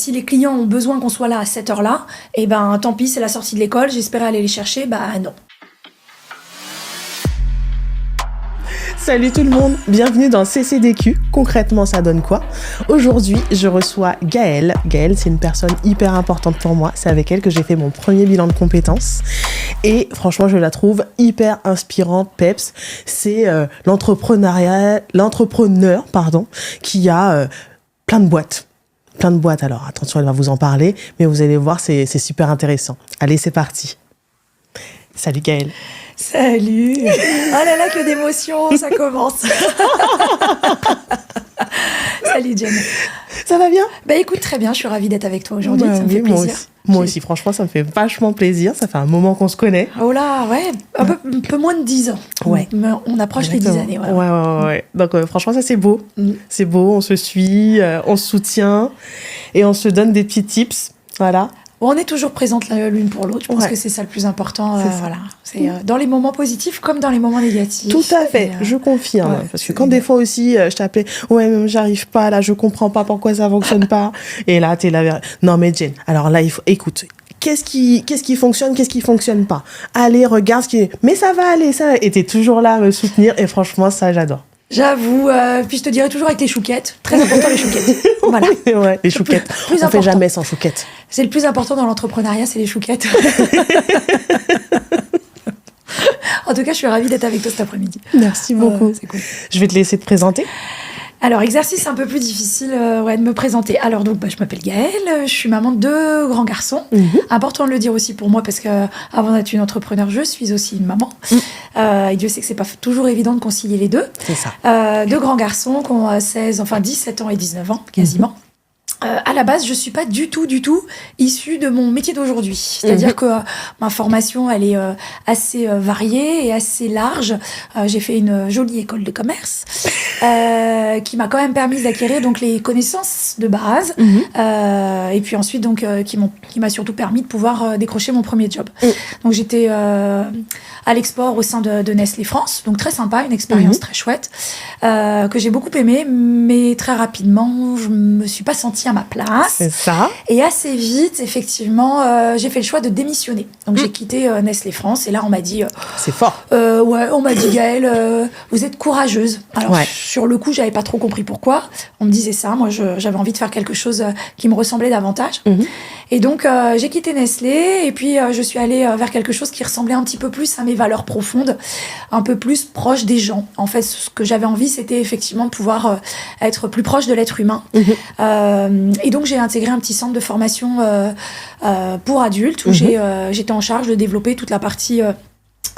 si les clients ont besoin qu'on soit là à cette heure-là, eh ben tant pis, c'est la sortie de l'école, j'espérais aller les chercher, bah non. Salut tout le monde, bienvenue dans CCDQ. Concrètement, ça donne quoi? Aujourd'hui, je reçois Gaëlle. Gaëlle, c'est une personne hyper importante pour moi. C'est avec elle que j'ai fait mon premier bilan de compétences. Et franchement, je la trouve hyper inspirante, peps. C'est l'entrepreneur, qui a plein de boîtes. Plein de boîtes. Alors, attention, elle va vous en parler. Mais vous allez voir, c'est super intéressant. Allez, c'est parti. Salut Gaëlle. Salut. Oh là là, que d'émotion, ça commence. Salut Jen. Ça va bien? Bah écoute, très bien, je suis ravie d'être avec toi aujourd'hui, ça me fait plaisir. Moi aussi, franchement, ça me fait vachement plaisir. Ça fait un moment qu'on se connaît. Oh là, ouais, un peu moins de 10 ans. Ouais. On approche les 10 années. Ouais. Donc franchement, ça c'est beau. C'est beau, on se suit, on se soutient et on se donne des petits tips. Voilà. On est toujours présentes l'une pour l'autre. Je pense que c'est ça le plus important. Voilà. C'est dans les moments positifs comme dans les moments négatifs. Tout à fait, je confirme. Ouais, parce que quand des fois aussi, je t'appelais, ouais, même j'arrive pas, là, je comprends pas pourquoi ça fonctionne pas. Et là, t'es là, non mais Jen, alors là, écoute, qu'est-ce qui fonctionne, qu'est-ce qui fonctionne pas? Allez, regarde ce qui... Mais ça va aller, ça va. Et t'es toujours là à me soutenir. Et franchement, ça, j'adore. J'avoue, puis je te dirais toujours avec les chouquettes. Très important, les chouquettes. Voilà. Ouais, les chouquettes. On fait jamais sans chouquettes. C'est le plus important dans l'entrepreneuriat, c'est les chouquettes. En tout cas, je suis ravie d'être avec toi cet après-midi. Merci beaucoup. C'est cool. Je vais te laisser te présenter. Alors, exercice un peu plus difficile de me présenter. Alors, donc, je m'appelle Gaëlle, je suis maman de 2 grands garçons. Important de le dire aussi pour moi, parce que avant d'être une entrepreneur, je suis aussi une maman. Et Dieu sait que c'est pas toujours évident de concilier les deux. C'est ça. 2 grands garçons qui ont 17 ans et 19 ans, quasiment. À la base, je suis pas du tout issue de mon métier d'aujourd'hui. C'est-à-dire que ma formation, elle est assez variée et assez large. J'ai fait une jolie école de commerce qui m'a quand même permis d'acquérir donc les connaissances de base et puis ensuite donc qui m'a surtout permis de pouvoir décrocher mon premier job. Donc j'étais à l'export au sein de Nestlé France, donc très sympa, une expérience très chouette que j'ai beaucoup aimée, mais très rapidement, je me suis pas sentie à ma place. C'est ça. Et assez vite, effectivement, j'ai fait le choix de démissionner. Donc j'ai quitté Nestlé France et là on m'a dit... c'est fort. On m'a dit Gaëlle, vous êtes courageuse. Alors sur le coup, j'avais pas trop compris pourquoi. On me disait ça. Moi, j'avais envie de faire quelque chose qui me ressemblait davantage. Et donc j'ai quitté Nestlé et puis je suis allée vers quelque chose qui ressemblait un petit peu plus à mes valeurs profondes, un peu plus proche des gens. En fait, ce que j'avais envie, c'était effectivement de pouvoir être plus proche de l'être humain. Et donc j'ai intégré un petit centre de formation pour adultes où j'étais en charge de développer toute la partie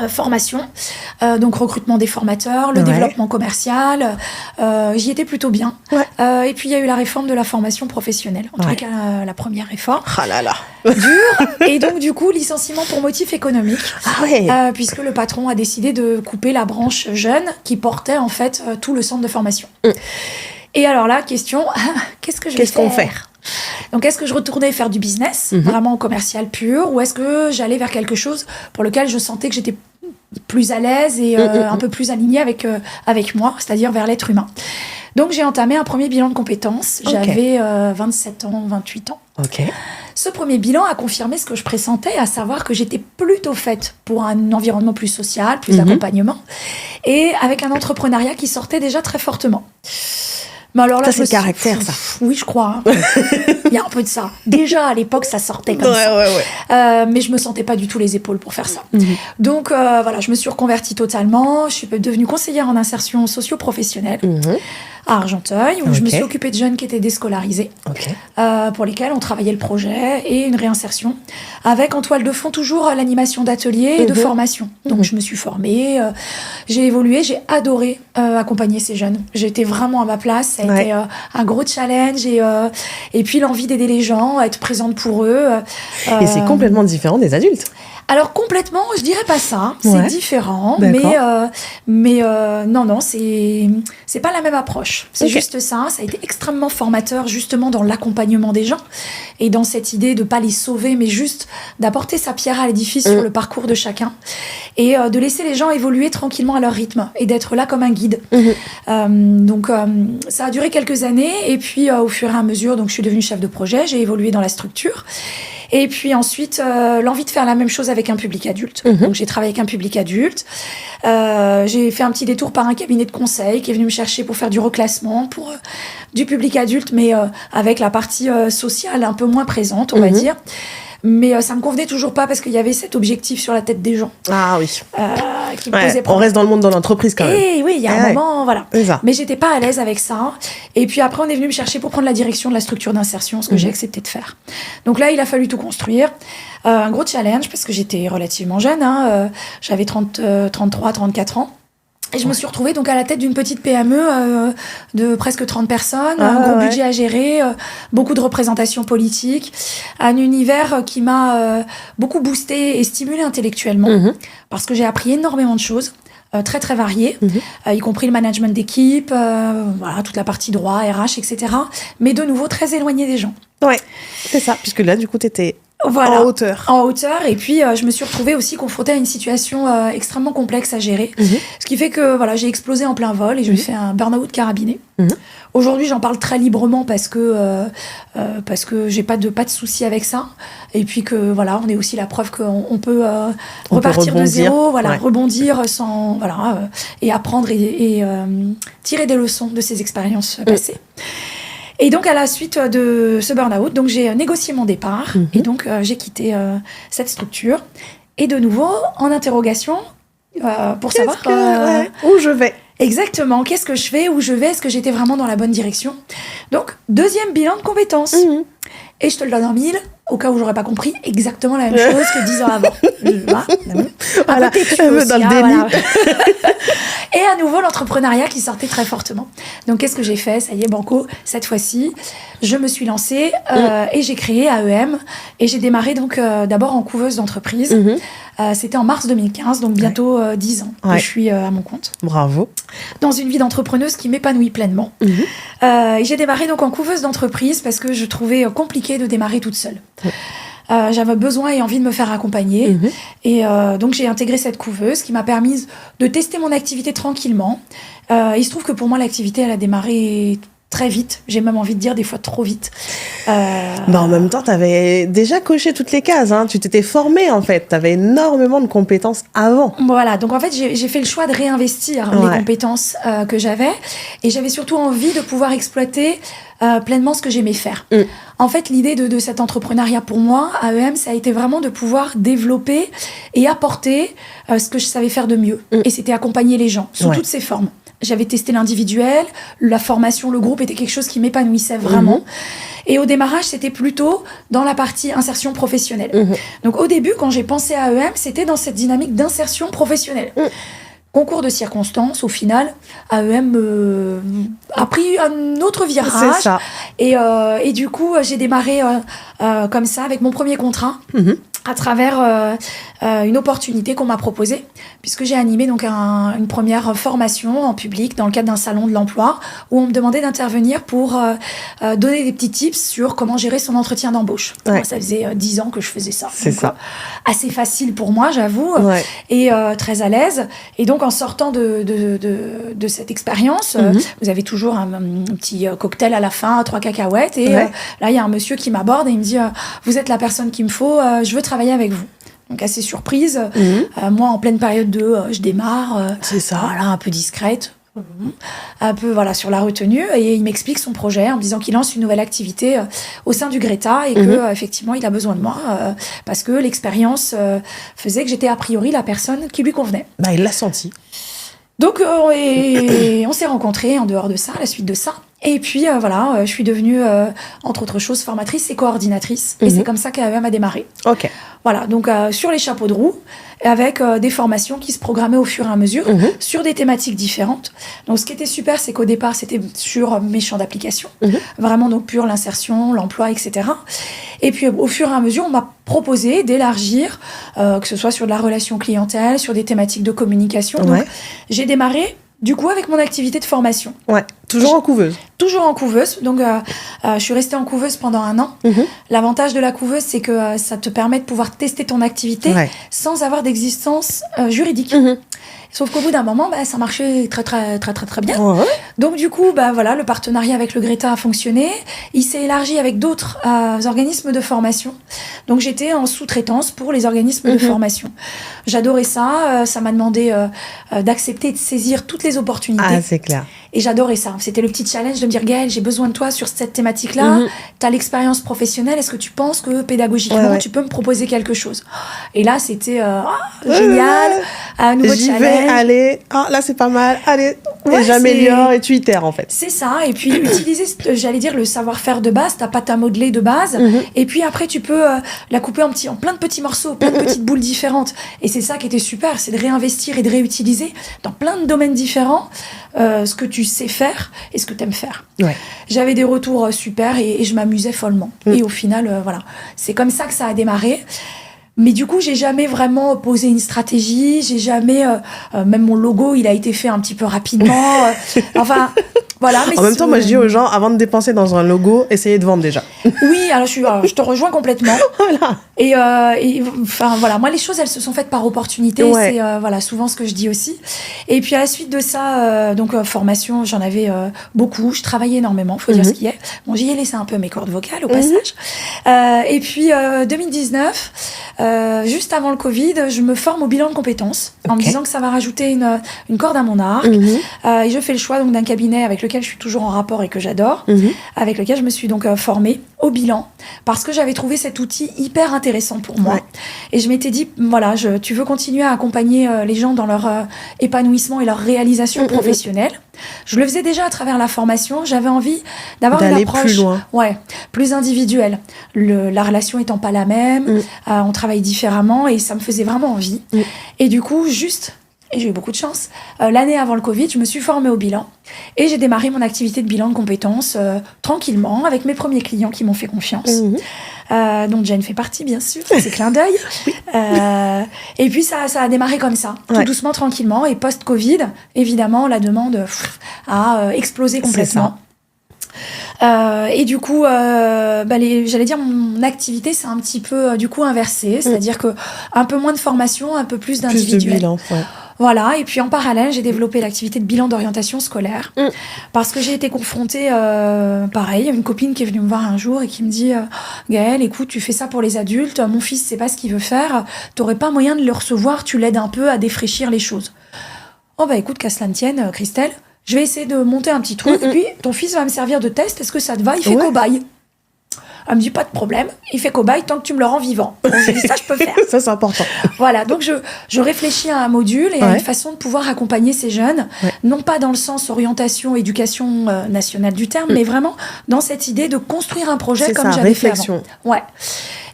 formation, donc recrutement des formateurs, le développement commercial, j'y étais plutôt bien. Et puis il y a eu la réforme de la formation professionnelle, en tout cas la première réforme. Ah là là. Dure. Et donc du coup licenciement pour motif économique, puisque le patron a décidé de couper la branche jeune qui portait en fait tout le centre de formation. Et alors là, question, qu'est-ce qu'on fait? Donc, est-ce que je retournais faire du business, vraiment commercial pur, ou est-ce que j'allais vers quelque chose pour lequel je sentais que j'étais plus à l'aise et un peu plus alignée avec moi, c'est-à-dire vers l'être humain. Donc, j'ai entamé un premier bilan de compétences. J'avais 27 ans, 28 ans. Ce premier bilan a confirmé ce que je pressentais, à savoir que j'étais plutôt faite pour un environnement plus social, plus d'accompagnement, et avec un entrepreneuriat qui sortait déjà très fortement. Mais alors là, ça, c'est le caractère, ça. Oui, je crois. Il y a un peu de ça. Déjà, à l'époque, ça sortait comme ça. Mais je me sentais pas du tout les épaules pour faire ça. Donc, voilà, je me suis reconvertie totalement. Je suis devenue conseillère en insertion socio-professionnelle à Argenteuil, où je me suis occupée de jeunes qui étaient déscolarisés, pour lesquels on travaillait le projet et une réinsertion, avec en toile de fond toujours l'animation d'ateliers et de formation. Donc, je me suis formée, j'ai évolué, j'ai adoré accompagner ces jeunes. J'étais vraiment à ma place. Ça a été un gros challenge et puis l'envie d'aider les gens, à être présente pour eux. Et c'est complètement différent des adultes. Alors complètement, je dirais pas ça. C'est différent, mais non, c'est pas la même approche. C'est juste ça. Ça a été extrêmement formateur justement dans l'accompagnement des gens et dans cette idée de pas les sauver, mais juste d'apporter sa pierre à l'édifice sur le parcours de chacun et de laisser les gens évoluer tranquillement à leur rythme et d'être là comme un guide. Donc ça a duré quelques années et puis au fur et à mesure, donc je suis devenue chef de projet, j'ai évolué dans la structure. Et puis ensuite, l'envie de faire la même chose avec un public adulte. Donc j'ai travaillé avec un public adulte. J'ai fait un petit détour par un cabinet de conseil qui est venu me chercher pour faire du reclassement pour du public adulte, mais avec la partie sociale un peu moins présente, on va dire. Mais ça me convenait toujours pas parce qu'il y avait cet objectif sur la tête des gens. Ah oui. Qui me posait problème. On reste dans le monde de l'entreprise quand même. Et oui, il y a un moment, voilà. Mais j'étais pas à l'aise avec ça. Et puis après, on est venu me chercher pour prendre la direction de la structure d'insertion, ce que j'ai accepté de faire. Donc là, il a fallu tout construire. Un gros challenge parce que j'étais relativement jeune. J'avais 33, 34 ans. Et je me suis retrouvée donc à la tête d'une petite PME de presque 30 personnes, un gros budget à gérer, beaucoup de représentations politiques, un univers qui m'a beaucoup boosté et stimulé intellectuellement, parce que j'ai appris énormément de choses. Très très variées, y compris le management d'équipe, voilà, toute la partie droit, RH, etc. Mais de nouveau très éloigné des gens. Ouais, c'est ça, puisque là du coup t'étais en hauteur. En hauteur, et puis je me suis retrouvée aussi confrontée à une situation extrêmement complexe à gérer, ce qui fait que voilà, j'ai explosé en plein vol et je me fais un burn-out carabiné. Aujourd'hui, j'en parle très librement parce que j'ai pas de souci avec ça, et puis que voilà, on est aussi la preuve qu'on peut repartir de zéro, voilà, rebondir sans et apprendre et tirer des leçons de ces expériences passées. Et donc, à la suite de ce burn-out, donc j'ai négocié mon départ et donc j'ai quitté cette structure. Et de nouveau, en interrogation pour savoir où je vais. Exactement, qu'est-ce que je fais, où je vais, est-ce que j'étais vraiment dans la bonne direction. Donc, deuxième bilan de compétences. Et je te le donne en 1000, au cas où j'aurais pas compris exactement la même chose que 10 ans avant. Un peu têtu aussi, dans le déni. Voilà. Et à nouveau, l'entrepreneuriat qui sortait très fortement. Donc, qu'est-ce que j'ai fait ? Ça y est, banco, cette fois-ci, je me suis lancée et j'ai créé AEM. Et j'ai démarré donc d'abord en couveuse d'entreprise. C'était en mars 2015, donc bientôt 10 ans que je suis à mon compte. Bravo. Dans une vie d'entrepreneuse qui m'épanouit pleinement. Et j'ai démarré donc en couveuse d'entreprise parce que je trouvais compliqué de démarrer toute seule. J'avais besoin et envie de me faire accompagner. Et donc, j'ai intégré cette couveuse qui m'a permis de tester mon activité tranquillement. Il se trouve que pour moi, l'activité, elle a démarré très vite. J'ai même envie de dire des fois trop vite. En même temps, tu avais déjà coché toutes les cases. Tu t'étais formée, en fait. Tu avais énormément de compétences avant. Voilà. Donc, en fait, j'ai fait le choix de réinvestir les compétences que j'avais. Et j'avais surtout envie de pouvoir exploiter pleinement ce que j'aimais faire. En fait, l'idée de cet entrepreneuriat pour moi, AEM, ça a été vraiment de pouvoir développer et apporter ce que je savais faire de mieux. Et c'était accompagner les gens sous toutes ces formes. J'avais testé l'individuel, la formation, le groupe était quelque chose qui m'épanouissait vraiment. Et au démarrage, c'était plutôt dans la partie insertion professionnelle. Donc au début, quand j'ai pensé à AEM, c'était dans cette dynamique d'insertion professionnelle. Concours de circonstances, au final, AEM a pris un autre virage. C'est ça. Et du coup, j'ai démarré comme ça, avec mon premier contrat, à travers une opportunité qu'on m'a proposée, puisque j'ai animé donc une première formation en public dans le cadre d'un salon de l'emploi, où on me demandait d'intervenir pour donner des petits tips sur comment gérer son entretien d'embauche. Moi, ça faisait 10 ans que je faisais ça. C'est donc, ça. Assez facile pour moi, j'avoue, et très à l'aise. Et donc, en sortant de cette expérience, vous avez toujours un petit cocktail à la fin, 3 cacahuètes, et là, il y a un monsieur qui m'aborde et il me dit « Vous êtes la personne qu'il me faut, je veux travailler avec vous ». Donc assez surprise, moi en pleine période de je démarre, c'est ça. Voilà, un peu discrète, un peu voilà sur la retenue, et il m'explique son projet en me disant qu'il lance une nouvelle activité au sein du Greta et que effectivement il a besoin de moi parce que l'expérience faisait que j'étais a priori la personne qui lui convenait. Il l'a senti. Donc on s'est rencontrés en dehors de ça, à la suite de ça. Et puis je suis devenue, entre autres choses, formatrice et coordinatrice. Et c'est comme ça qu'AEM a démarré. Ok. Voilà, donc sur les chapeaux de roue, avec des formations qui se programmaient au fur et à mesure sur des thématiques différentes. Donc ce qui était super, c'est qu'au départ, c'était sur mes champs d'application. Vraiment, donc pure l'insertion, l'emploi, etc. Et puis au fur et à mesure, on m'a proposé d'élargir, que ce soit sur de la relation clientèle, sur des thématiques de communication. Donc j'ai démarré du coup, avec mon activité de formation. Ouais, toujours en couveuse. Toujours en couveuse. Donc, je suis restée en couveuse pendant 1 an. L'avantage de la couveuse, c'est que ça te permet de pouvoir tester ton activité sans avoir d'existence juridique. Sauf qu'au bout d'un moment, ça marchait très, très, très, très, très bien. Donc, du coup, voilà, le partenariat avec le Greta a fonctionné. Il s'est élargi avec d'autres organismes de formation. Donc, j'étais en sous-traitance pour les organismes de formation. J'adorais ça. Ça m'a demandé d'accepter et de saisir toutes les opportunités. Ah, c'est clair. Et j'adorais ça. C'était le petit challenge de me dire, Gaëlle, j'ai besoin de toi sur cette thématique-là. Tu as l'expérience professionnelle. Est-ce que tu penses que pédagogiquement, tu peux me proposer quelque chose? Et là, c'était génial. Un nouveau challenge. Allez, là, c'est pas mal. Allez, et j'améliore et tu itères, en fait. C'est ça. Et puis, utiliser, j'allais dire, le savoir-faire de base, ta pâte à modeler de base. Et puis après, tu peux la couper en plein de petits morceaux, plein de petites boules différentes. Et c'est ça qui était super, c'est de réinvestir et de réutiliser dans plein de domaines différents ce que tu sais faire et ce que tu aimes faire. J'avais des retours super et je m'amusais follement. Et au final, voilà, c'est comme ça que ça a démarré. Mais du coup, j'ai jamais vraiment posé une stratégie. J'ai jamais, même mon logo, il a été fait un petit peu rapidement. Enfin, voilà. Mais en même temps, moi, je dis aux gens, avant de dépenser dans un logo, essayez de vendre déjà. Oui, alors je te rejoins complètement. Voilà. Et enfin voilà, moi les choses elles se sont faites par opportunité. C'est voilà souvent ce que je dis aussi. Et puis à la suite de ça, formation, j'en avais beaucoup. Je travaillais énormément, faut dire ce qui est. Bon, j'y ai laissé un peu mes cordes vocales au passage. Et puis 2019. Juste avant le Covid, je me forme au bilan de compétences en me disant que ça va rajouter une corde à mon arc. Et je fais le choix donc d'un cabinet avec lequel je suis toujours en rapport et que j'adore, avec lequel je me suis donc formée au bilan parce que j'avais trouvé cet outil hyper intéressant pour moi. Et je m'étais dit, voilà, tu veux continuer à accompagner les gens dans leur épanouissement et leur réalisation professionnelle. Je le faisais déjà à travers la formation. J'avais envie d'avoir une approche plus loin. Plus individuelle. La relation étant pas la même, on travaille différemment et ça me faisait vraiment envie. Et du coup, et j'ai eu beaucoup de chance, l'année avant le Covid, je me suis formée au bilan et j'ai démarré mon activité de bilan de compétences tranquillement avec mes premiers clients qui m'ont fait confiance. Dont Jane fait partie, bien sûr, c'est clin d'œil. Et puis ça a démarré comme ça, tout doucement, tranquillement. Et post-Covid, évidemment, la demande a explosé complètement. Et du coup, j'allais dire, mon activité, c'est un petit peu du coup inversé, c'est-à-dire que un peu moins de formation, un peu plus d'individuel. Plus de bilan, Voilà, et puis en parallèle, j'ai développé l'activité de bilan d'orientation scolaire parce que j'ai été confrontée, pareil, à une copine qui est venue me voir un jour et qui me dit Gaëlle, écoute, tu fais ça pour les adultes, mon fils sait pas ce qu'il veut faire, t'aurais pas moyen de le recevoir, tu l'aides un peu à défraîchir les choses. Oh écoute, qu'à cela ne tienne, Christelle, je vais essayer de monter un petit truc et puis ton fils va me servir de test, est-ce que ça te va? Il fait cobaye. Elle me dit, pas de problème, il fait cobaye tant que tu me le rends vivant. Donc, je dis, ça, je peux faire. Ça, c'est important. Voilà, donc je réfléchis à un module et à une façon de pouvoir accompagner ces jeunes, non pas dans le sens orientation, éducation nationale du terme, mais vraiment dans cette idée de construire un projet comme j'avais fait avant.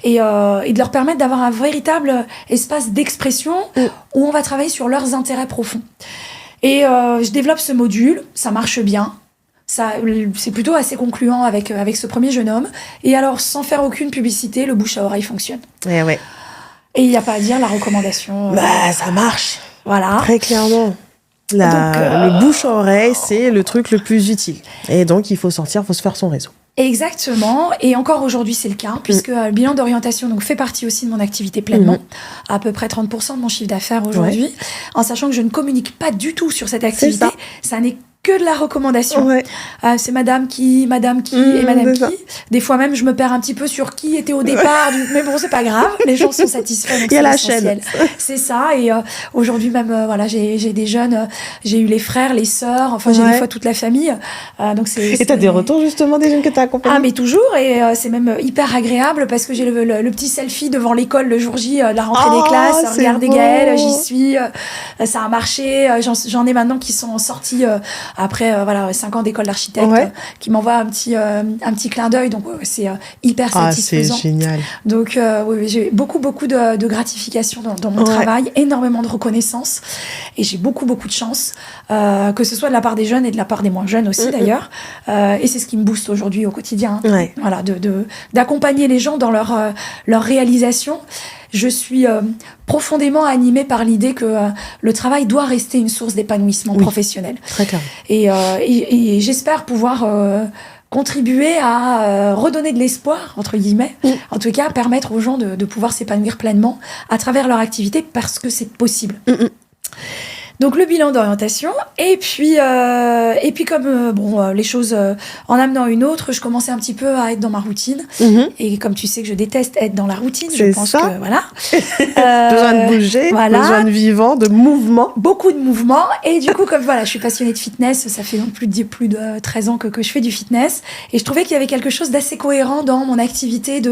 Et de leur permettre d'avoir un véritable espace d'expression où on va travailler sur leurs intérêts profonds. Et je développe ce module, ça marche bien. C'est plutôt assez concluant avec ce premier jeune homme. Et alors, sans faire aucune publicité, le bouche à oreille fonctionne. Et il n'y a pas à dire, la recommandation... ça marche. Voilà. Très clairement. Le bouche à oreille, c'est le truc le plus utile. Et donc, il faut sortir, il faut se faire son réseau. Exactement, et encore aujourd'hui c'est le cas, puisque le bilan d'orientation fait partie aussi de mon activité pleinement, à peu près 30% de mon chiffre d'affaires aujourd'hui, en sachant que je ne communique pas du tout sur cette activité, ça n'est que de la recommandation. C'est madame qui et madame qui. Des fois même, je me perds un petit peu sur qui était au départ. Mais bon, c'est pas grave. Les gens sont satisfaits. Donc il y a la chaîne. C'est ça. Et aujourd'hui même, j'ai des jeunes. J'ai eu les frères, les sœurs. Enfin, j'ai des fois toute la famille. Et t'as des retours justement des jeunes que t'as accompagnés? Ah, mais toujours. Et c'est même hyper agréable parce que j'ai le petit selfie devant l'école le jour J, la rentrée des classes. Regardez Gaëlle, j'y suis. Ça a marché. J'en ai maintenant qui sont sortis... après 5 ans d'école d'architecte qui m'envoie un petit clin d'œil, donc c'est hyper satisfaisant. C'est génial. Donc j'ai beaucoup de gratification dans mon travail, énormément de reconnaissance et j'ai beaucoup de chance, que ce soit de la part des jeunes et de la part des moins jeunes aussi d'ailleurs, et c'est ce qui me booste aujourd'hui au quotidien, voilà, d'accompagner les gens dans leur réalisation. je suis profondément animée par l'idée que le travail doit rester une source d'épanouissement professionnel. Très clair. Et j'espère pouvoir contribuer à redonner de l'espoir, entre guillemets, en tout cas permettre aux gens de pouvoir s'épanouir pleinement à travers leur activité parce que c'est possible. Donc le bilan d'orientation, et puis comme les choses en amenant une autre, je commençais un petit peu à être dans ma routine. Et comme tu sais que je déteste être dans la routine, c'est je pense ça. que voilà. Besoin de bouger, besoin de vivant, de mouvement. Beaucoup de mouvement. Et du coup, comme voilà, je suis passionnée de fitness, ça fait donc plus de 13 ans que je fais du fitness. Et je trouvais qu'il y avait quelque chose d'assez cohérent dans mon activité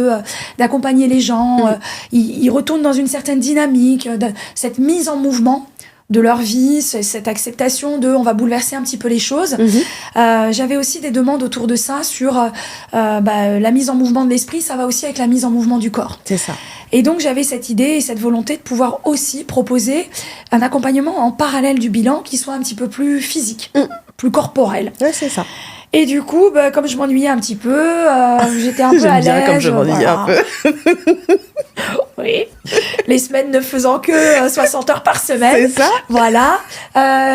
d'accompagner les gens. Ils retournent dans une certaine dynamique, cette mise en mouvement de leur vie, cette acceptation on va bouleverser un petit peu les choses. J'avais aussi des demandes autour de ça sur la mise en mouvement de l'esprit, ça va aussi avec la mise en mouvement du corps. C'est ça. Et donc j'avais cette idée et cette volonté de pouvoir aussi proposer un accompagnement en parallèle du bilan qui soit un petit peu plus physique, plus corporel. Ouais, c'est ça. Et du coup, comme je m'ennuyais un petit peu, j'étais un peu à l'aise. J'aime bien comme je m'ennuyais un peu. Oui, les semaines ne faisant que 60 heures par semaine. C'est ça. Voilà.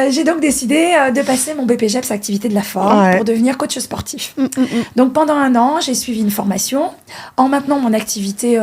J'ai donc décidé de passer mon BPGEPS activité de la forme pour devenir coach sportif. Donc pendant 1 an, j'ai suivi une formation en maintenant mon activité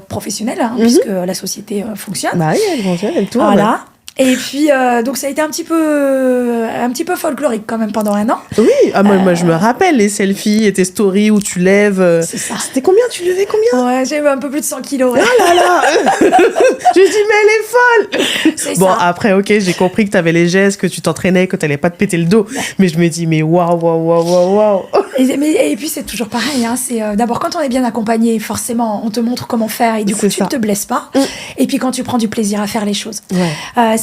professionnelle, puisque la société fonctionne. Bah oui, elle fonctionne, elle tourne. Voilà. Et puis, donc ça a été un petit peu folklorique quand même pendant 1 an. Oui, moi je me rappelle les selfies et tes stories où tu lèves. C'est ça. C'était combien? Tu levais combien? Ouais, j'ai un peu plus de 100 kilos. Ouais. Oh là là. Je dis, mais elle est folle. C'est bon, ça. après, ok, j'ai compris que t'avais les gestes, que tu t'entraînais, que t'allais pas te péter le dos. Mais je me dis, mais waouh. Et puis c'est toujours pareil, c'est d'abord quand on est bien accompagné, forcément on te montre comment faire et du coup tu ne te blesses pas. Et puis quand tu prends du plaisir à faire les choses.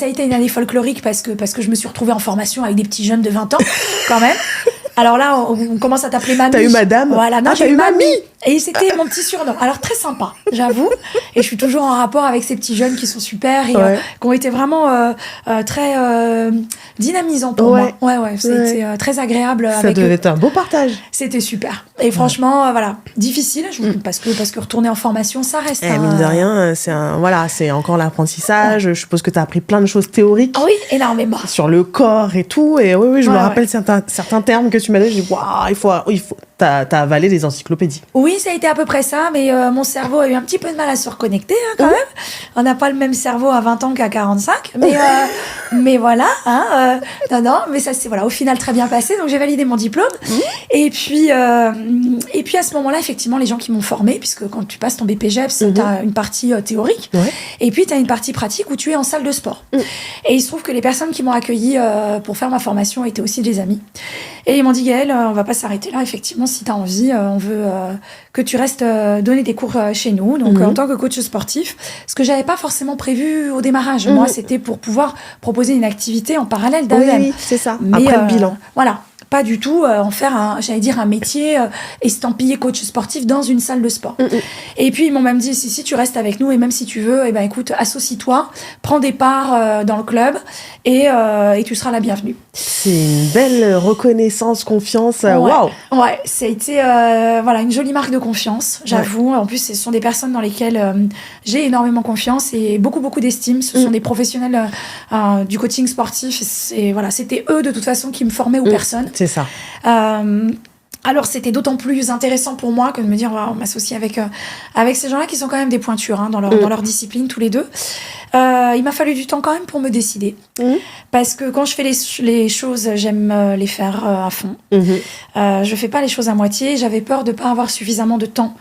Ça a été une année folklorique parce que je me suis retrouvée en formation avec des petits jeunes de 20 ans quand même. Alors là, on commence à t'appeler mamie. T'as eu madame? Voilà, non, j'ai t'as eu mamie. Et c'était mon petit surnom. Alors très sympa, j'avoue. Et je suis toujours en rapport avec ces petits jeunes qui sont super et qui ont été vraiment très dynamisants pour moi. Ouais, c'était très agréable. Ça devait être un beau partage. C'était super. Et franchement, voilà, difficile parce que retourner en formation, ça reste. Mine de rien, c'est encore l'apprentissage. Je suppose que t'as appris plein de choses théoriques. Oui, énormément. Sur le corps et tout. Et oui, je me rappelle certains termes que tu m'as dit. Je dis, waouh, il faut. T'as avalé les encyclopédies. Oui, ça a été à peu près ça, mais mon cerveau a eu un petit peu de mal à se reconnecter quand même. On n'a pas le même cerveau à 20 ans qu'à 45, mais voilà. Non, mais ça c'est au final très bien passé. Donc j'ai validé mon diplôme. Et puis à ce moment-là, effectivement, les gens qui m'ont formée, puisque quand tu passes ton BPGEPS, t'as une partie théorique, et puis t'as une partie pratique où tu es en salle de sport. Et il se trouve que les personnes qui m'ont accueillie pour faire ma formation étaient aussi des amis. Et ils m'ont dit, Gaëlle, on va pas s'arrêter là. Effectivement, si t'as envie, on veut que tu restes donner des cours chez nous. Donc, en tant que coach sportif, ce que j'avais pas forcément prévu au démarrage. Moi, c'était pour pouvoir proposer une activité en parallèle d'AEM. Oui, c'est ça. Mais, après le bilan. Voilà. Pas du tout en faire un métier estampillé coach sportif dans une salle de sport. Et puis ils m'ont même dit si tu restes avec nous et même si tu veux, écoute, associe-toi, prends des parts dans le club et tu seras la bienvenue. C'est une belle reconnaissance, confiance. Waouh. Ouais, ça a été une jolie marque de confiance, j'avoue. En plus, ce sont des personnes dans lesquelles j'ai énormément confiance et beaucoup d'estime. Ce sont des professionnels du coaching sportif. C'était eux de toute façon qui me formaient aux personnes. C'est ça. Alors, c'était d'autant plus intéressant pour moi que de me dire, on m'associe avec ces gens-là qui sont quand même des pointures dans leur discipline, tous les deux. Il m'a fallu du temps quand même pour me décider. Parce que quand je fais les choses, j'aime les faire à fond. Je fais pas les choses à moitié. J'avais peur de pas avoir suffisamment de temps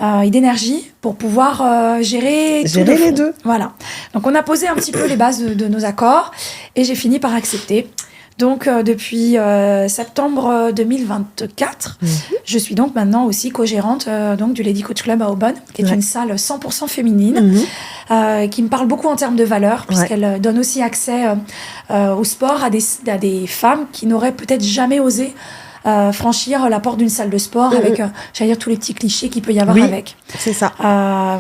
et d'énergie pour pouvoir gérer les deux. Voilà. Donc, on a posé un petit peu les bases de nos accords et j'ai fini par accepter. Donc, depuis septembre 2024, je suis donc maintenant aussi co-gérante du Lady Coach Club à Aubonne, qui est une salle 100% féminine, qui me parle beaucoup en termes de valeurs, puisqu'elle donne aussi accès au sport à des femmes qui n'auraient peut-être jamais osé franchir la porte d'une salle de sport avec, tous les petits clichés qu'il peut y avoir avec. C'est ça.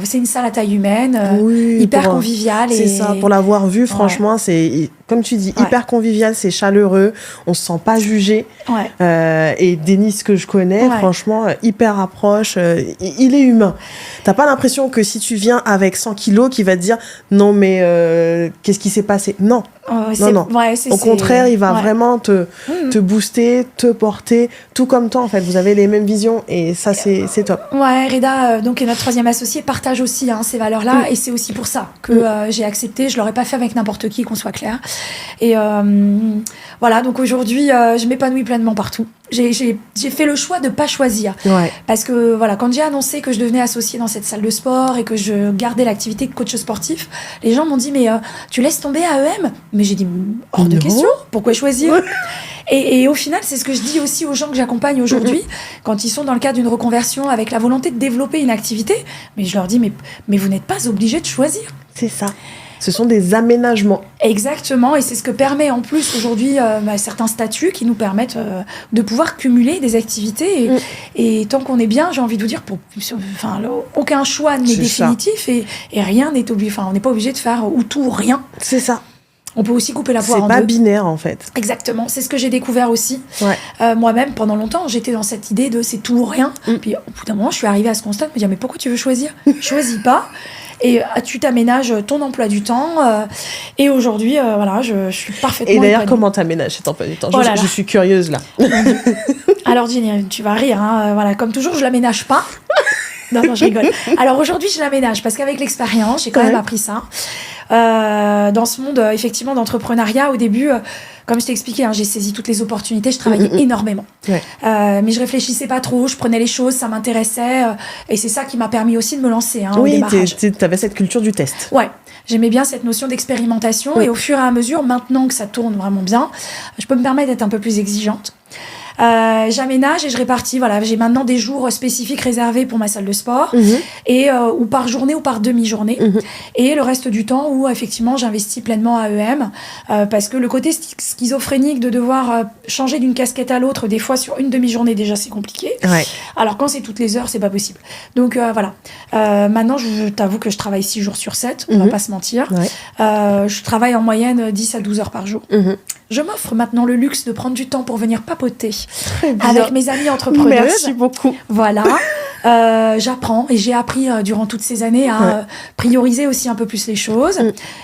C'est une salle à taille humaine, hyper conviviale. C'est ça. Pour l'avoir vue, franchement, comme tu dis, hyper convivial, c'est chaleureux, on se sent pas jugé. Et Denis, que je connais, franchement, hyper approche, il est humain. T'as pas l'impression que si tu viens avec 100 kilos, qu'il va te dire non, mais qu'est-ce qui s'est passé? Non. Non. Au contraire, il va vraiment te booster, te porter, tout comme toi en fait. Vous avez les mêmes visions et ça, c'est top. Ouais, Reda, donc, est notre troisième associé, partage aussi ces valeurs-là et c'est aussi pour ça que j'ai accepté. Je l'aurais pas fait avec n'importe qui, qu'on soit clair. Et voilà, donc aujourd'hui, je m'épanouis pleinement partout. J'ai fait le choix de pas choisir. Parce que voilà, quand j'ai annoncé que je devenais associée dans cette salle de sport et que je gardais l'activité de coach sportif, les gens m'ont dit mais tu laisses tomber AEM? Mais j'ai dit hors de question, pourquoi choisir? Et au final, c'est ce que je dis aussi aux gens que j'accompagne aujourd'hui, quand ils sont dans le cadre d'une reconversion avec la volonté de développer une activité. Mais je leur dis mais vous n'êtes pas obligés de choisir. C'est ça. Ce sont des aménagements. Exactement, et c'est ce que permet en plus aujourd'hui certains statuts qui nous permettent de pouvoir cumuler des activités. Et tant qu'on est bien, j'ai envie de vous dire, aucun choix n'est définitif et rien n'est obligé. Enfin, on n'est pas obligé de faire ou tout ou rien. C'est ça. On peut aussi couper la poire en deux. C'est pas binaire en fait. Exactement, c'est ce que j'ai découvert aussi. Moi-même, pendant longtemps, j'étais dans cette idée de c'est tout ou rien. Puis au bout d'un moment, je suis arrivée à ce constat de me dire mais pourquoi tu veux choisir? Choisis pas. Et tu t'aménages ton emploi du temps. Et aujourd'hui, voilà, je suis parfaitement Et d'ailleurs, épanouie. comment t'aménages cet emploi du temps? Je suis curieuse là. Alors Jenny, tu vas rire. Voilà, comme toujours, je l'aménage pas. Non, je rigole. Alors aujourd'hui, je l'aménage parce qu'avec l'expérience, j'ai quand même appris ça. Dans ce monde, effectivement, d'entrepreneuriat, au début, comme je t'ai expliqué, j'ai saisi toutes les opportunités, je travaillais énormément. Mais je réfléchissais pas trop, je prenais les choses, ça m'intéressait. Et c'est ça qui m'a permis aussi de me lancer au démarrage. T'avais cette culture du test. Ouais, j'aimais bien cette notion d'expérimentation. Et au fur et à mesure, maintenant que ça tourne vraiment bien, je peux me permettre d'être un peu plus exigeante. J'aménage et je répartis. Voilà, j'ai maintenant des jours spécifiques réservés pour ma salle de sport et ou par journée ou par demi-journée et le reste du temps où effectivement j'investis pleinement à EM parce que le côté schizophrénique de devoir changer d'une casquette à l'autre des fois sur une demi-journée déjà c'est compliqué. Alors quand c'est toutes les heures c'est pas possible. Donc voilà. Maintenant je t'avoue que je travaille 6 jours sur 7, on va pas se mentir. Je travaille en moyenne 10 à 12 heures par jour. Je m'offre maintenant le luxe de prendre du temps pour venir papoter avec mes amies entrepreneuses. Merci beaucoup. Voilà. J'apprends et j'ai appris durant toutes ces années à prioriser aussi un peu plus les choses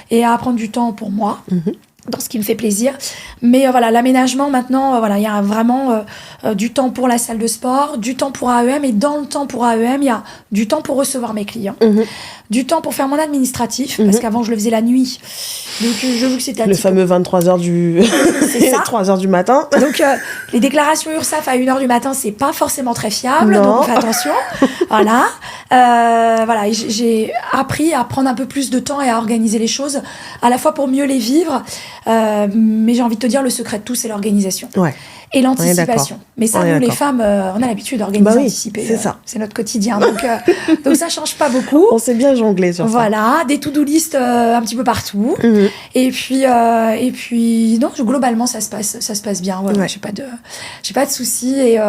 et à prendre du temps pour moi. Dans ce qui me fait plaisir. Mais voilà, l'aménagement maintenant, il y a vraiment du temps pour la salle de sport, du temps pour AEM et dans le temps pour AEM, il y a du temps pour recevoir mes clients, du temps pour faire mon administratif, parce qu'avant je le faisais la nuit. Donc je veux que c'était le fameux 23h du 3h du matin. Donc les déclarations URSSAF à 1h du matin, c'est pas forcément très fiable, donc on fait attention. Voilà. Voilà, j'ai appris à prendre un peu plus de temps et à organiser les choses, à la fois pour mieux les vivre. Mais j'ai envie de te dire, le secret de tout, c'est l'organisation. Et l'anticipation. Mais ça, nous, les femmes, on a l'habitude d'organiser, anticiper. C'est ça. C'est notre quotidien. Donc ça change pas beaucoup. On sait bien jongler sur ça. Voilà, des to-do list un petit peu partout. Et puis non, globalement, ça se passe bien. J'ai pas de soucis. Et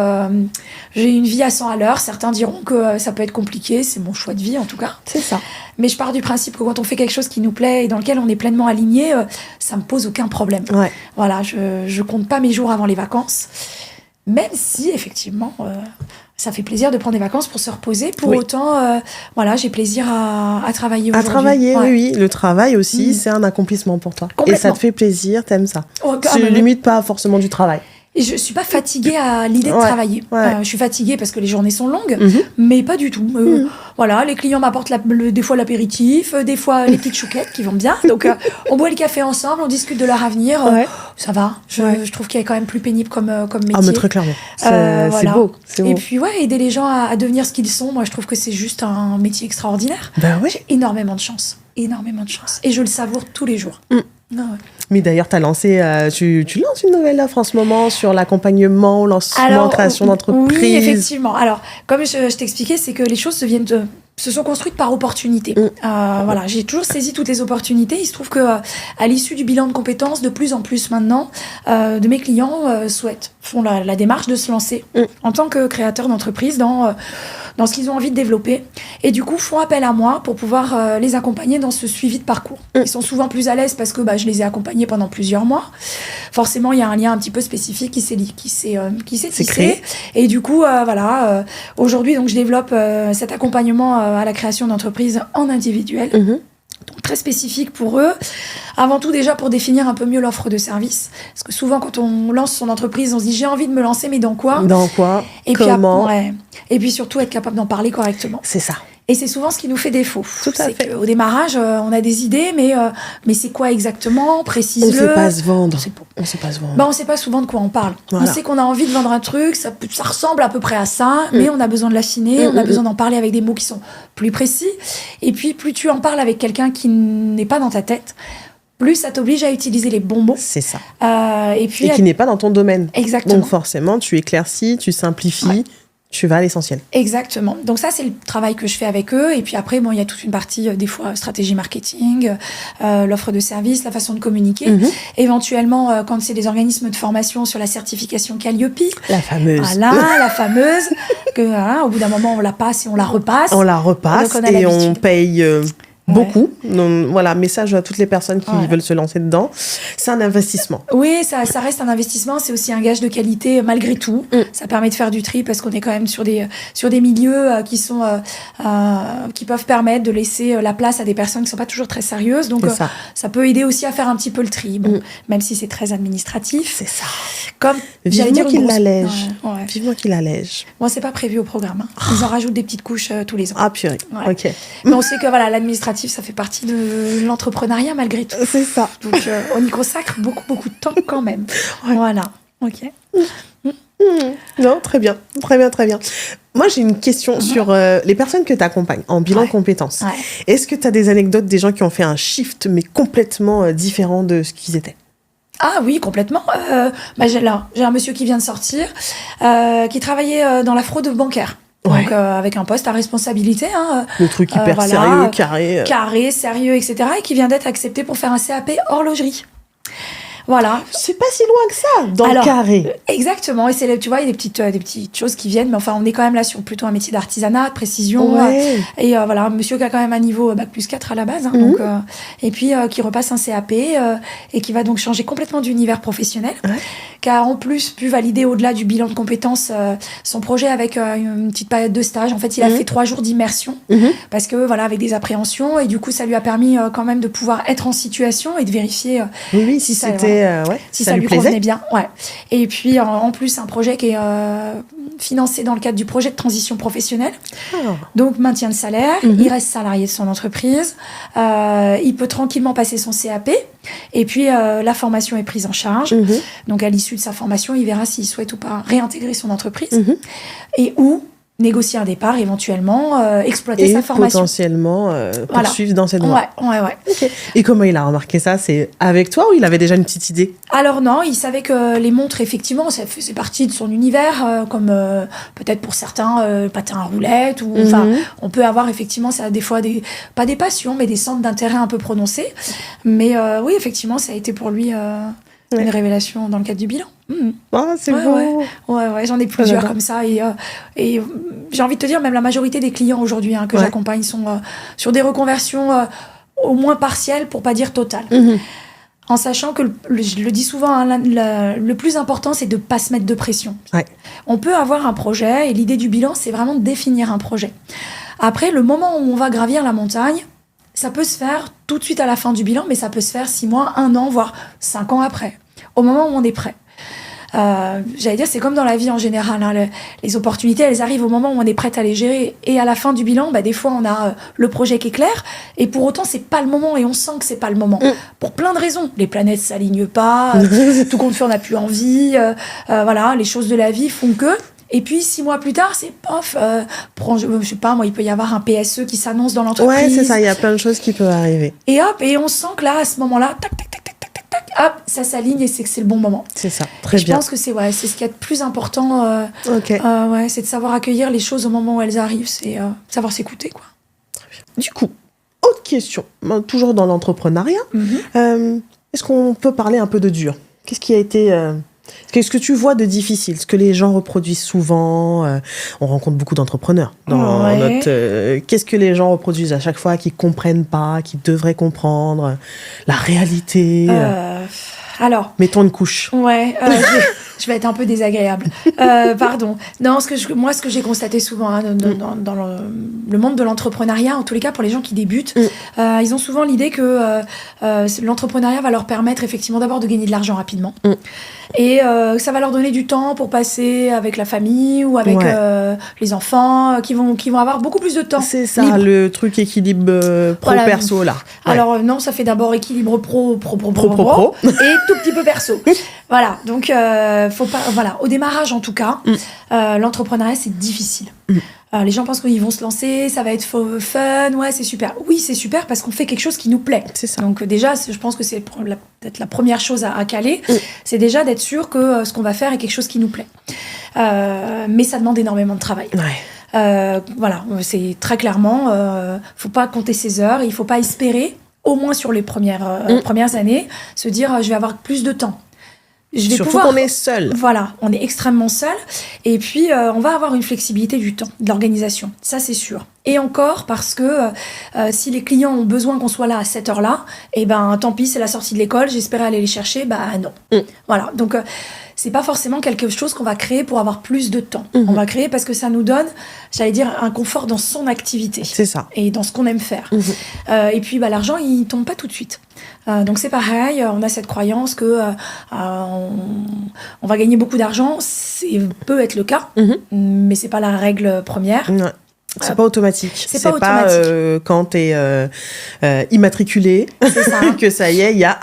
j'ai une vie à 100 à l'heure. Certains diront que ça peut être compliqué. C'est mon choix de vie, en tout cas. C'est ça. Mais je pars du principe que quand on fait quelque chose qui nous plaît et dans lequel on est pleinement aligné, ça me pose aucun problème. Voilà, je compte pas mes jours avant les vacances, même si effectivement ça fait plaisir de prendre des vacances pour se reposer. Pour autant, voilà, j'ai plaisir à travailler aujourd'hui. À travailler, oui. Le travail aussi, c'est un accomplissement pour toi. Et ça te fait plaisir, t'aimes ça. C'est limite pas forcément du travail. Et je suis pas fatiguée à l'idée de travailler. Je suis fatiguée parce que les journées sont longues, mais pas du tout. Voilà, les clients m'apportent des fois l'apéritif, des fois les petites chouquettes qui vont bien. Donc on boit le café ensemble, on discute de leur avenir. Ça va. Je trouve qu'il y a quand même plus pénible comme métier. Ah, mais très clairement. C'est beau. Et puis aider les gens à devenir ce qu'ils sont. Moi, je trouve que c'est juste un métier extraordinaire. J'ai énormément de chance. Et je le savoure tous les jours. Mais d'ailleurs, tu lances une nouvelle offre en ce moment sur l'accompagnement, lancement, création d'entreprise. Oui, effectivement. Alors, comme je t'expliquais, c'est que les choses se sont construites par opportunité. Voilà, j'ai toujours saisi toutes les opportunités. Il se trouve que à l'issue du bilan de compétences, de plus en plus maintenant, de mes clients font la démarche de se lancer en tant que créateur d'entreprise dans dans ce qu'ils ont envie de développer. Et du coup, font appel à moi pour pouvoir les accompagner dans ce suivi de parcours. Ils sont souvent plus à l'aise parce que je les ai accompagnés pendant plusieurs mois. Forcément, il y a un lien un petit peu spécifique qui s'est tissé. Créé. Et du coup, aujourd'hui, donc, je développe cet accompagnement à la création d'entreprises en individuel. Donc, très spécifique pour eux. Avant tout, déjà, pour définir un peu mieux l'offre de service. Parce que souvent, quand on lance son entreprise, on se dit, j'ai envie de me lancer, mais dans quoi ? Et comment ? Et puis surtout, être capable d'en parler correctement. C'est ça. Et c'est souvent ce qui nous fait défaut. Tout à fait. Au démarrage, on a des idées, mais c'est quoi exactement ? Précise-le. On ne sait pas se vendre. On ne sait pas se vendre. On ne sait pas souvent de quoi on parle. Voilà. On sait qu'on a envie de vendre un truc, ça ressemble à peu près à ça, mais on a besoin de l'affiner, on a besoin d'en parler avec des mots qui sont plus précis. Et puis, plus tu en parles avec quelqu'un qui n'est pas dans ta tête, plus ça t'oblige à utiliser les bons mots. C'est ça. Et qui n'est pas dans ton domaine. Exactement. Donc forcément, tu éclaircis, tu simplifies, tu vas à l'essentiel. Exactement. Donc ça, c'est le travail que je fais avec eux. Et puis après, il y a toute une partie, des fois, stratégie marketing, l'offre de service, la façon de communiquer. Éventuellement, quand c'est des organismes de formation sur la certification Calliope. La fameuse. Voilà, la fameuse. Au bout d'un moment, on la passe et on la repasse. On la repasse et on paye... beaucoup. Donc, voilà, message à toutes les personnes qui veulent se lancer dedans. C'est un investissement. Oui, ça reste un investissement. C'est aussi un gage de qualité malgré tout. Ça permet de faire du tri parce qu'on est quand même sur des milieux qui peuvent permettre de laisser la place à des personnes qui sont pas toujours très sérieuses. Donc, ça peut aider aussi à faire un petit peu le tri. Bon, même si c'est très administratif. C'est ça. Comme vivement qu'il l'allège. Vivement qu'il l'allège. Moi, c'est pas prévu au programme. Ils en rajoutent des petites couches tous les ans. Ah, purée. Ok. Mais on sait que l'administratif, ça fait partie de l'entrepreneuriat malgré tout. C'est ça. Donc, on y consacre beaucoup de temps quand même. Voilà. Ok. Non, très bien. Moi, j'ai une question sur les personnes que tu accompagnes en bilan de compétences. Est-ce que tu as des anecdotes des gens qui ont fait un shift, mais complètement différent de ce qu'ils étaient ? Ah oui, complètement. J'ai un monsieur qui vient de sortir, qui travaillait dans la fraude bancaire. Donc, avec un poste à responsabilité. Le truc hyper sérieux, carré. Carré, sérieux, etc. Et qui vient d'être accepté pour faire un CAP horlogerie. Voilà. C'est pas si loin que ça, dans le carré. Exactement. Et tu vois, il y a des petites choses qui viennent. Mais enfin, on est quand même là sur plutôt un métier d'artisanat, de précision. Et voilà, monsieur qui a quand même un niveau Bac+4 à la base. Donc, et puis, qui repasse un CAP et qui va donc changer complètement d'univers professionnel. Qui a en plus pu valider au-delà du bilan de compétences son projet avec une petite période de stage. En fait, il a fait 3 jours d'immersion. Parce que, avec des appréhensions. Et du coup, ça lui a permis quand même de pouvoir être en situation et de vérifier si ça... si ça lui convenait bien. Et puis, en plus, un projet qui est financé dans le cadre du projet de transition professionnelle. Donc, maintien de salaire. Il reste salarié de son entreprise. Il peut tranquillement passer son CAP. Et puis, la formation est prise en charge. Donc, à l'issue de sa formation, il verra s'il souhaite ou pas réintégrer son entreprise. Et ou négocier un départ, éventuellement, exploiter sa formation. Potentiellement poursuivre dans cette voie. Okay. Et comment il a remarqué ça ? C'est avec toi ou il avait déjà une petite idée ? Alors non, il savait que les montres, effectivement, ça faisait partie de son univers, comme peut-être pour certains, patin à roulettes. Ou, on peut avoir effectivement, ça, des fois, pas des passions, mais des centres d'intérêt un peu prononcés. Mais oui, effectivement, ça a été pour lui... une révélation dans le cadre du bilan. C'est beau. J'en ai plusieurs comme ça. Et j'ai envie de te dire, même la majorité des clients aujourd'hui que j'accompagne sont sur des reconversions au moins partielles, pour pas dire totales. En sachant que, je le dis souvent, le plus important, c'est de ne pas se mettre de pression. On peut avoir un projet, et l'idée du bilan, c'est vraiment de définir un projet. Après, le moment où on va gravir la montagne, ça peut se faire tout de suite à la fin du bilan, mais ça peut se faire 6 mois, 1 an, voire 5 ans après, au moment où on est prêt. J'allais dire, c'est comme dans la vie en général. Les opportunités, elles arrivent au moment où on est prêt à les gérer. Et à la fin du bilan, des fois, on a le projet qui est clair. Et pour autant, c'est pas le moment. Et on sent que c'est pas le moment. Pour plein de raisons. Les planètes s'alignent pas. Tout compte fait, on n'a plus envie. Les choses de la vie font que... Et puis, 6 mois plus tard, c'est pof. Je sais pas, moi, il peut y avoir un PSE qui s'annonce dans l'entreprise. C'est ça, il y a plein de choses qui peuvent arriver. Et hop, et on sent que là, à ce moment-là, tac, tac, tac, tac, tac, tac, tac, hop, ça s'aligne et c'est que c'est le bon moment. C'est ça, très bien. Je pense que c'est ce qu'il y a de plus important. C'est de savoir accueillir les choses au moment où elles arrivent. C'est savoir s'écouter, quoi. Très bien. Du coup, autre question, toujours dans l'entrepreneuriat. Est-ce qu'on peut parler un peu de dur ? Qu'est-ce qui a été... Qu'est-ce que tu vois de difficile? Ce que les gens reproduisent souvent, on rencontre beaucoup d'entrepreneurs dans notre... qu'est-ce que les gens reproduisent à chaque fois, qu'ils comprennent pas, qu'ils devraient comprendre? La réalité Alors... Mettons une couche. Ouais, je vais être un peu désagréable. Pardon. Non, ce que j'ai constaté souvent dans le monde de l'entrepreneuriat, en tous les cas pour les gens qui débutent, ils ont souvent l'idée que l'entrepreneuriat va leur permettre effectivement d'abord de gagner de l'argent rapidement. Et ça va leur donner du temps pour passer avec la famille ou avec les enfants qui vont avoir beaucoup plus de temps. C'est ça, libre. Le truc équilibre pro-perso là. Ouais. Alors non, ça fait d'abord équilibre pro et tout petit peu perso. Voilà, donc faut pas. Voilà, au démarrage en tout cas, l'entrepreneuriat c'est difficile. Les gens pensent qu'ils vont se lancer, ça va être fun, ouais, c'est super. Oui, c'est super parce qu'on fait quelque chose qui nous plaît. C'est ça. Donc déjà, je pense que c'est peut-être la première chose à caler, c'est déjà d'être sûr que ce qu'on va faire est quelque chose qui nous plaît. Mais ça demande énormément de travail. Ouais. Voilà, c'est très clairement, faut pas compter ses heures, il faut pas espérer, au moins sur les premières années, se dire je vais avoir plus de temps. Surtout qu'on est seul. Voilà, on est extrêmement seul. Et puis, on va avoir une flexibilité du temps, de l'organisation. Ça, c'est sûr. Et encore, parce que si les clients ont besoin qu'on soit là à cette heure-là, eh ben, tant pis, c'est la sortie de l'école, j'espérais aller les chercher, bah non. Voilà, donc c'est pas forcément quelque chose qu'on va créer pour avoir plus de temps. On va créer parce que ça nous donne, j'allais dire, un confort dans son activité. C'est ça. Et dans ce qu'on aime faire. Et puis, bah, l'argent, il tombe pas tout de suite. Donc c'est pareil, on a cette croyance que on va gagner beaucoup d'argent, peut être le cas, mais c'est pas la règle première. Ouais. C'est pas automatique. C'est pas automatique. Quand t'es immatriculé, que ça y est, il y a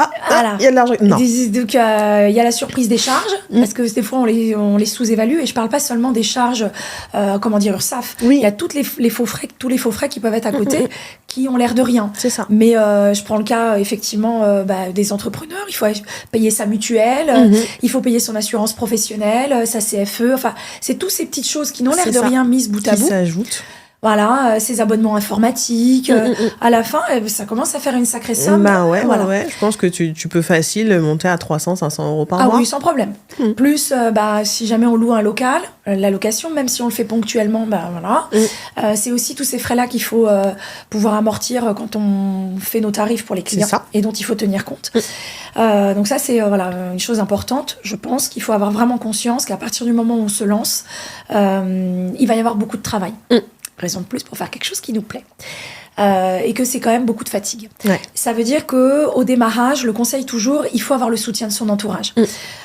de l'argent. Non. Donc il y a la surprise des charges, parce que des fois on les sous-évalue, et je parle pas seulement des charges, URSSAF. Oui. Il y a tous les faux frais qui peuvent être à côté, qui ont l'air de rien. C'est ça. Mais je prends le cas effectivement des entrepreneurs. Il faut payer sa mutuelle, il faut payer son assurance professionnelle, sa CFE. Enfin, c'est toutes ces petites choses qui n'ont l'air de rien mises bout à bout. Qui s'ajoutent. Voilà, ces abonnements informatiques. À la fin, ça commence à faire une sacrée somme. Ouais. Je pense que tu peux facile monter à 300, 500 euros par mois. Ah oui, sans problème. Plus, si jamais on loue un local, la location, même si on le fait ponctuellement, c'est aussi tous ces frais-là qu'il faut pouvoir amortir quand on fait nos tarifs pour les clients et dont il faut tenir compte. Donc ça, c'est une chose importante. Je pense qu'il faut avoir vraiment conscience qu'à partir du moment où on se lance, il va y avoir beaucoup de travail. Raison de plus pour faire quelque chose qui nous plaît. Et que c'est quand même beaucoup de fatigue. Ouais. Ça veut dire qu'au démarrage, le conseil toujours, il faut avoir le soutien de son entourage.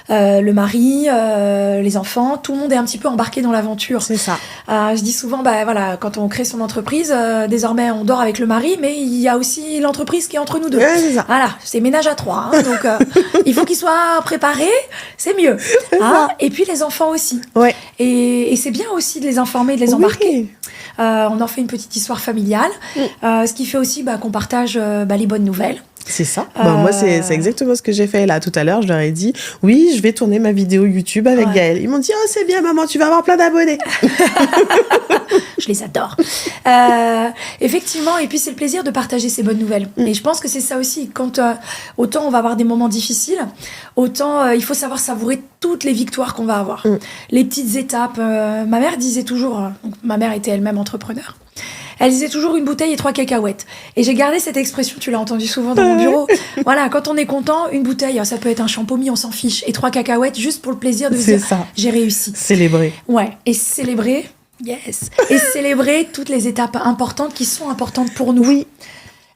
Le mari, les enfants, tout le monde est un petit peu embarqué dans l'aventure. C'est ça. Je dis souvent, quand on crée son entreprise, désormais on dort avec le mari, mais il y a aussi l'entreprise qui est entre nous deux. Ouais, c'est ça. Voilà, c'est ménage à trois. Donc il faut qu'ils soient préparés, c'est mieux. Et puis les enfants aussi. Ouais. Et c'est bien aussi de les informer, de les embarquer. On en fait une petite histoire familiale, ce qui fait aussi qu'on partage les bonnes nouvelles. C'est ça. Moi, c'est exactement ce que j'ai fait là tout à l'heure. Je leur ai dit, oui, je vais tourner ma vidéo YouTube avec Gaëlle. Ils m'ont dit, oh, c'est bien, maman, tu vas avoir plein d'abonnés. Je les adore. Effectivement, et puis c'est le plaisir de partager ces bonnes nouvelles. Et je pense que c'est ça aussi. Quand autant on va avoir des moments difficiles, autant il faut savoir savourer toutes les victoires qu'on va avoir. Les petites étapes. Ma mère disait toujours, ma mère était elle-même entrepreneur. Elle disait toujours une bouteille et 3 cacahuètes. Et j'ai gardé cette expression, tu l'as entendu souvent dans mon bureau. Voilà, quand on est content, une bouteille, ça peut être un champomis, on s'en fiche. Et 3 cacahuètes, juste pour le plaisir de se dire, j'ai réussi. Célébrer. Ouais, et célébrer, yes. Et célébrer toutes les étapes importantes qui sont importantes pour nous. Oui.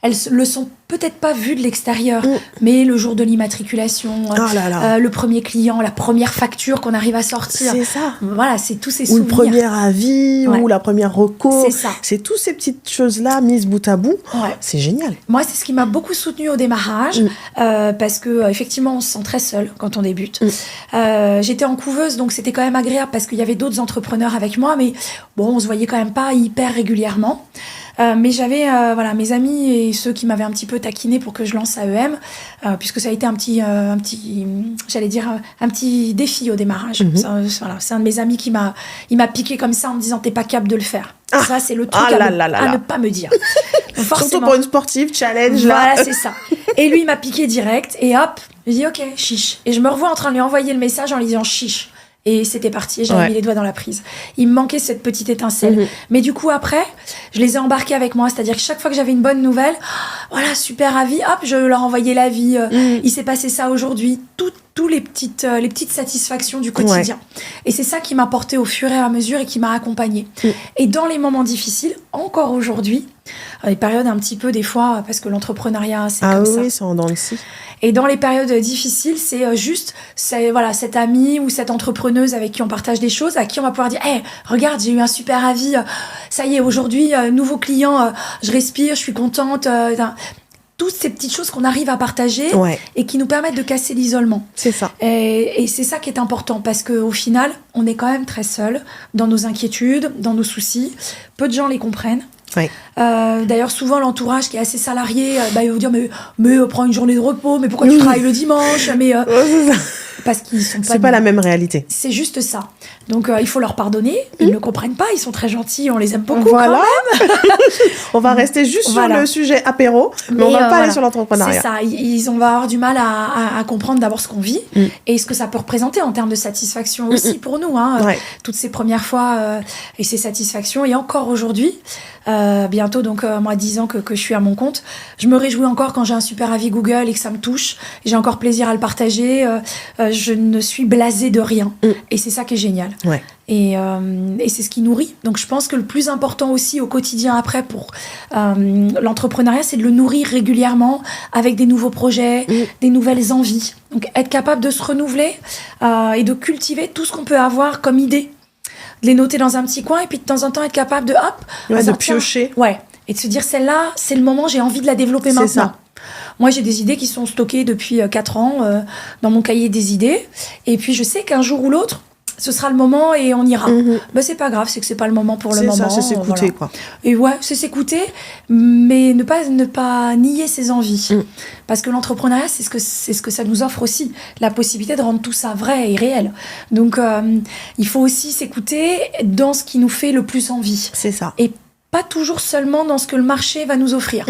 Elles le sont peut-être pas vues de l'extérieur, mais le jour de l'immatriculation, le premier client, la première facture qu'on arrive à sortir. C'est ça. Voilà, c'est tous ces souvenirs. Ou le premier avis, ou la première reco. C'est ça. C'est toutes ces petites choses-là mises bout à bout. Ouais. C'est génial. Moi, c'est ce qui m'a beaucoup soutenue au démarrage, parce que effectivement, on se sent très seul quand on débute. J'étais en couveuse, donc c'était quand même agréable parce qu'il y avait d'autres entrepreneurs avec moi, mais bon, on se voyait quand même pas hyper régulièrement. Mais j'avais mes amis et ceux qui m'avaient un petit peu taquiné pour que je lance AEM, puisque ça a été un petit défi au démarrage. C'est un de mes amis qui m'a piqué comme ça en me disant t'es pas capable de le faire. Ça c'est le truc à ne pas me dire. Surtout pour une sportive, challenge là. Voilà, c'est ça. Et lui il m'a piqué direct et hop, Je dis ok, chiche. Et je me revois en train de lui envoyer le message en lui disant chiche. Et c'était parti, j'avais mis les doigts dans la prise. Il me manquait cette petite étincelle. Mais du coup, après, je les ai embarqués avec moi. C'est-à-dire que chaque fois que j'avais une bonne nouvelle, voilà, super avis, hop, je leur envoyais l'avis. Il s'est passé ça aujourd'hui. Tous les petites satisfactions du quotidien. Et c'est ça qui m'a porté au fur et à mesure et qui m'a accompagnée. Et dans les moments difficiles, encore aujourd'hui, les périodes un petit peu des fois, parce que l'entrepreneuriat, c'est comme ça. Ah oui, c'est en dents de scie. Et dans les périodes difficiles, c'est juste cette amie ou cette entrepreneuse avec qui on partage des choses, à qui on va pouvoir dire hey, regarde, j'ai eu un super avis, ça y est, aujourd'hui, nouveau client, je respire, je suis contente. Toutes ces petites choses qu'on arrive à partager et qui nous permettent de casser l'isolement. C'est ça. Et c'est ça qui est important parce qu'au final, on est quand même très seul dans nos inquiétudes, dans nos soucis. Peu de gens les comprennent. Ouais. D'ailleurs, souvent, l'entourage qui est assez salarié, il va vous dire mais prends une journée de repos, mais pourquoi tu travailles le dimanche c'est ça. Parce qu'ils sont pas... C'est pas la même réalité. C'est juste ça. Donc, il faut leur pardonner. Ils ne comprennent pas. Ils sont très gentils. On les aime beaucoup quand même. On va rester juste sur le sujet apéro, mais on va pas aller sur l'entrepreneuriat. C'est ça. Ils vont avoir du mal à comprendre d'abord ce qu'on vit et ce que ça peut représenter en termes de satisfaction aussi pour nous. Toutes ces premières fois et ces satisfactions. Et encore aujourd'hui, bientôt, donc moi, 10 ans que je suis à mon compte, je me réjouis encore quand j'ai un super avis Google et que ça me touche. J'ai encore plaisir à le partager. Je ne suis blasée de rien. Et c'est ça qui est génial. Ouais. Et c'est ce qui nourrit. Donc je pense que le plus important aussi au quotidien après pour l'entrepreneuriat, c'est de le nourrir régulièrement avec des nouveaux projets, des nouvelles envies. Donc être capable de se renouveler et de cultiver tout ce qu'on peut avoir comme idée. De les noter dans un petit coin et puis de temps en temps être capable de de piocher. Et de se dire celle-là, c'est le moment, j'ai envie de la développer maintenant. Ça. Moi, j'ai des idées qui sont stockées depuis 4 ans dans mon cahier des idées. Et puis, je sais qu'un jour ou l'autre, ce sera le moment et on ira. C'est pas grave, c'est que c'est pas le moment pour le moment. C'est ça, c'est s'écouter, quoi. Et c'est s'écouter, mais ne pas nier ses envies. Parce que l'entrepreneuriat, c'est ce que ça nous offre aussi, la possibilité de rendre tout ça vrai et réel. Donc, il faut aussi s'écouter dans ce qui nous fait le plus envie. C'est ça. Et pas toujours seulement dans ce que le marché va nous offrir.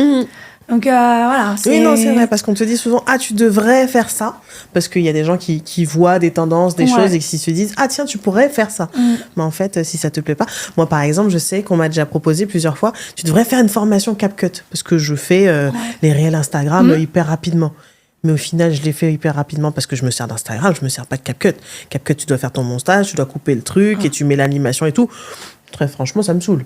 Donc voilà. Oui, non, c'est vrai, parce qu'on te dit souvent, tu devrais faire ça, parce qu'il y a des gens qui voient des tendances, des choses, et qui se disent, tiens, tu pourrais faire ça. Mais en fait, si ça te plaît pas, moi, par exemple, je sais qu'on m'a déjà proposé plusieurs fois, tu devrais faire une formation CapCut, parce que je fais les réels Instagram hyper rapidement. Mais au final, je l'ai fait hyper rapidement parce que je me sers d'Instagram, je me sers pas de CapCut. CapCut, tu dois faire ton montage, tu dois couper le truc, et tu mets l'animation et tout. Très franchement, ça me saoule.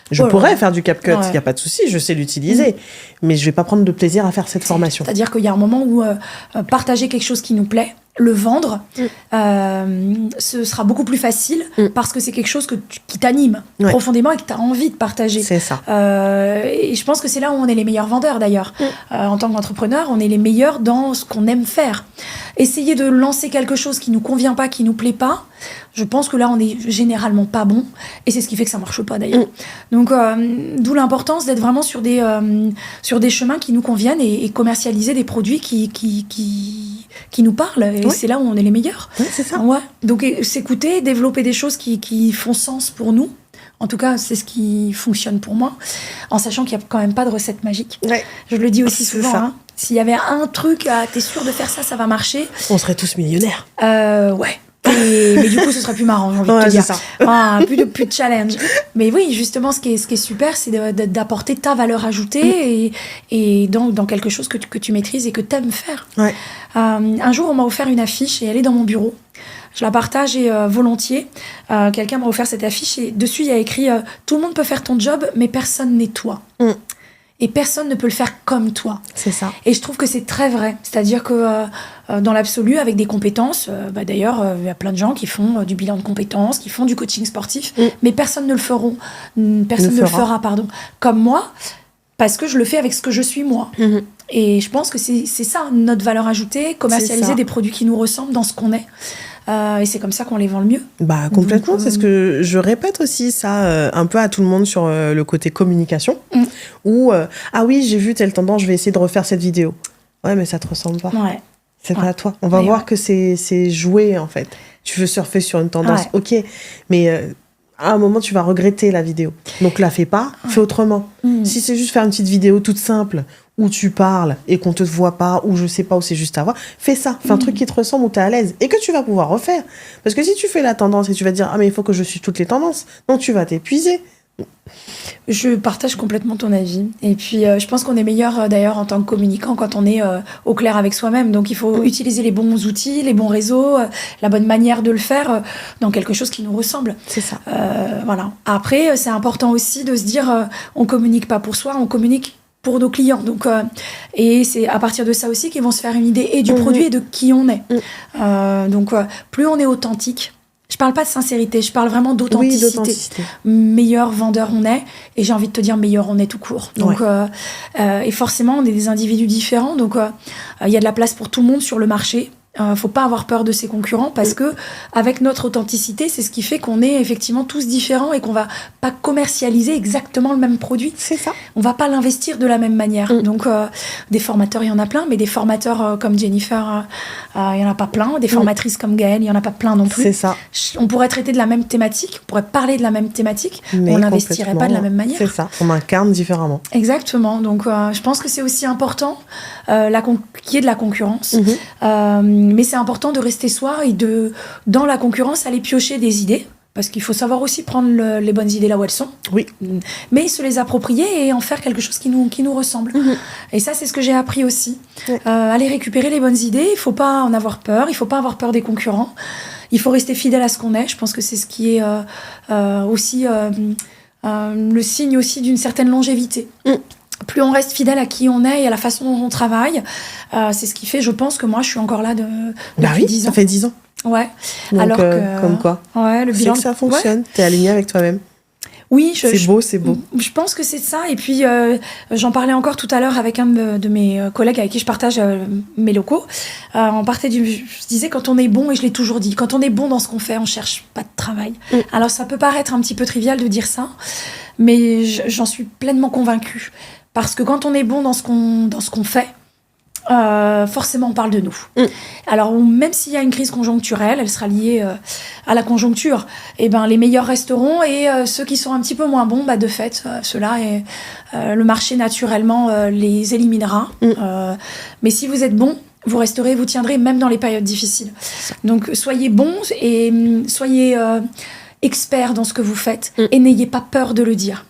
Je pourrais faire du CapCut, il n'y a pas de souci, je sais l'utiliser, mais je ne vais pas prendre de plaisir à faire cette formation. C'est-à-dire qu'il y a un moment où partager quelque chose qui nous plaît, le vendre, ce sera beaucoup plus facile parce que c'est quelque chose qui t'anime profondément et que tu as envie de partager. C'est ça. Et je pense que c'est là où on est les meilleurs vendeurs d'ailleurs. En tant qu'entrepreneur, on est les meilleurs dans ce qu'on aime faire. Essayer de lancer quelque chose qui nous convient pas, qui nous plaît pas, je pense que là, on est généralement pas bon. Et c'est ce qui fait que ça marche pas d'ailleurs. Donc, d'où l'importance d'être vraiment sur des chemins qui nous conviennent et commercialiser des produits qui nous parlent. Et c'est là où on est les meilleurs. C'est ça. Donc, s'écouter, développer des choses qui font sens pour nous. En tout cas, c'est ce qui fonctionne pour moi, en sachant qu'il n'y a quand même pas de recette magique. Je le dis aussi souvent. S'il y avait un truc, t'es sûr de faire ça, ça va marcher. On serait tous millionnaires. Mais du coup, ce serait plus marrant, j'ai envie de te dire. Ça. Plus de challenge. Mais oui, justement, ce qui est super, c'est d'apporter ta valeur ajoutée et dans quelque chose que tu maîtrises et que tu aimes faire. Un jour, on m'a offert une affiche et elle est dans mon bureau. Je la partage volontiers. Quelqu'un m'a offert cette affiche et dessus, il y a écrit « Tout le monde peut faire ton job, mais personne n'est toi. » Et personne ne peut le faire comme toi. C'est ça. Et je trouve que c'est très vrai. C'est-à-dire que dans l'absolu, avec des compétences, d'ailleurs, il y a plein de gens qui font du bilan de compétences, qui font du coaching sportif, mais personne ne le fera comme moi, parce que je le fais avec ce que je suis moi. Et je pense que c'est ça, notre valeur ajoutée, commercialiser des produits qui nous ressemblent dans ce qu'on est. Et c'est comme ça qu'on les vend le mieux. Complètement, c'est ce que je répète aussi ça un peu à tout le monde sur le côté communication, où oui, j'ai vu telle tendance, je vais essayer de refaire cette vidéo. Ouais, mais ça te ressemble pas. C'est pas à toi. On va voir que c'est joué en fait. Tu veux surfer sur une tendance, ok, mais à un moment tu vas regretter la vidéo. Donc la fais pas, fais autrement. Si c'est juste faire une petite vidéo toute simple où tu parles et qu'on te voit pas, ou je sais pas, où c'est juste à voir, fais ça. Fais un truc qui te ressemble, où tu es à l'aise et que tu vas pouvoir refaire. Parce que si tu fais la tendance et tu vas te dire, ah mais il faut que je suive toutes les tendances, donc tu vas t'épuiser. Je partage complètement ton avis. Et puis, je pense qu'on est meilleur, d'ailleurs, en tant que communicant quand on est au clair avec soi-même. Donc, il faut utiliser les bons outils, les bons réseaux, la bonne manière de le faire dans quelque chose qui nous ressemble. C'est ça. Voilà. Après, c'est important aussi de se dire, on communique pas pour soi, on communique pour nos clients. Donc, et c'est à partir de ça aussi qu'ils vont se faire une idée et du produit et de qui on est. Donc, plus on est authentique, je parle pas de sincérité, je parle vraiment d'authenticité. Oui, d'authenticité. Meilleur vendeur on est, et j'ai envie de te dire meilleur on est tout court. Donc, et forcément, on est des individus différents, donc il y a de la place pour tout le monde sur le marché. Faut pas avoir peur de ses concurrents parce que avec notre authenticité, c'est ce qui fait qu'on est effectivement tous différents et qu'on va pas commercialiser exactement le même produit. C'est ça. On va pas l'investir de la même manière. Donc des formateurs, il y en a plein, mais des formateurs comme Jennifer, il y en a pas plein. Des formatrices comme Gaëlle, il y en a pas plein non plus. C'est ça. On pourrait traiter de la même thématique, on pourrait parler de la même thématique, mais on n'investirait pas de la même manière. C'est ça. On incarne différemment. Exactement. Donc je pense que c'est aussi important qu'il y ait de la concurrence. Mais c'est important de rester soi et dans la concurrence, aller piocher des idées. Parce qu'il faut savoir aussi prendre les bonnes idées là où elles sont. Oui. Mais se les approprier et en faire quelque chose qui nous ressemble. Et ça, c'est ce que j'ai appris aussi. Aller récupérer les bonnes idées, il faut pas en avoir peur. Il faut pas avoir peur des concurrents. Il faut rester fidèle à ce qu'on est. Je pense que c'est ce qui est aussi le signe aussi d'une certaine longévité. Plus on reste fidèle à qui on est et à la façon dont on travaille, c'est ce qui fait, je pense, que moi, je suis encore là depuis 10 ans. Ça fait 10 ans. Ouais. Donc, alors que, comme quoi. Ouais, le bilan. C'est que ça fonctionne. T'es aligné avec toi-même. Oui, c'est beau. Je pense que c'est ça. Et puis, j'en parlais encore tout à l'heure avec un de mes collègues avec qui je partage mes locaux. Je disais, quand on est bon, et je l'ai toujours dit, quand on est bon dans ce qu'on fait, on cherche pas de travail. Alors, ça peut paraître un petit peu trivial de dire ça, mais j'en suis pleinement convaincue. Parce que quand on est bon dans ce qu'on fait, forcément on parle de nous. Alors même s'il y a une crise conjoncturelle, elle sera liée à la conjoncture, et ben les meilleurs resteront et ceux qui sont un petit peu moins bons, bah de fait ceux-là, le marché naturellement les éliminera. Mais si vous êtes bon, vous resterez, vous tiendrez même dans les périodes difficiles. Donc soyez bons et soyez experts dans ce que vous faites et n'ayez pas peur de le dire.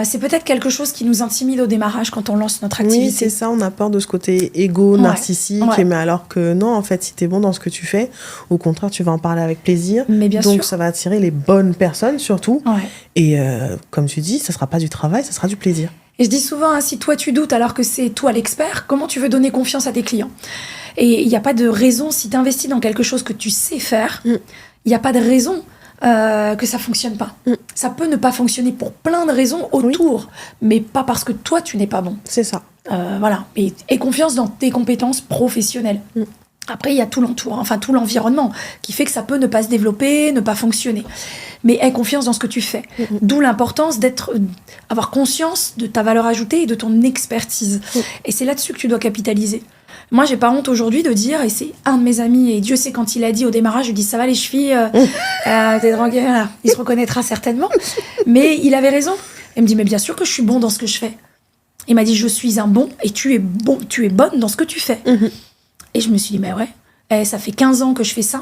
C'est peut-être quelque chose qui nous intimide au démarrage quand on lance notre activité. Oui, c'est ça, on a peur de ce côté égo, narcissique, mais alors que non, en fait, si t'es bon dans ce que tu fais, au contraire, tu vas en parler avec plaisir. Mais bien sûr. Donc, ça va attirer les bonnes personnes, surtout. Et comme tu dis, ça sera pas du travail, ça sera du plaisir. Et je dis souvent, si toi tu doutes alors que c'est toi l'expert, comment tu veux donner confiance à tes clients ? Et il n'y a pas de raison, si tu investis dans quelque chose que tu sais faire, il n'y a pas de raison que ça fonctionne pas. Ça peut ne pas fonctionner pour plein de raisons autour, mais pas parce que toi tu n'es pas bon. C'est ça. Voilà. Et confiance dans tes compétences professionnelles. Après, il y a tout l'entour, tout l'environnement qui fait que ça peut ne pas se développer, ne pas fonctionner. Mais aie confiance dans ce que tu fais. D'où l'importance avoir conscience de ta valeur ajoutée et de ton expertise. Et c'est là-dessus que tu dois capitaliser. Moi, j'ai pas honte aujourd'hui de dire, et c'est un de mes amis, et Dieu sait quand il a dit au démarrage, je lui dis ça va les chevilles, t'es tranquille, voilà. Il se reconnaîtra certainement. Mais il avait raison. Il me dit, mais bien sûr que je suis bon dans ce que je fais. Il m'a dit, je suis un bon, et tu es bonne dans ce que tu fais. Et je me suis dit, mais ouais, ça fait 15 ans que je fais ça.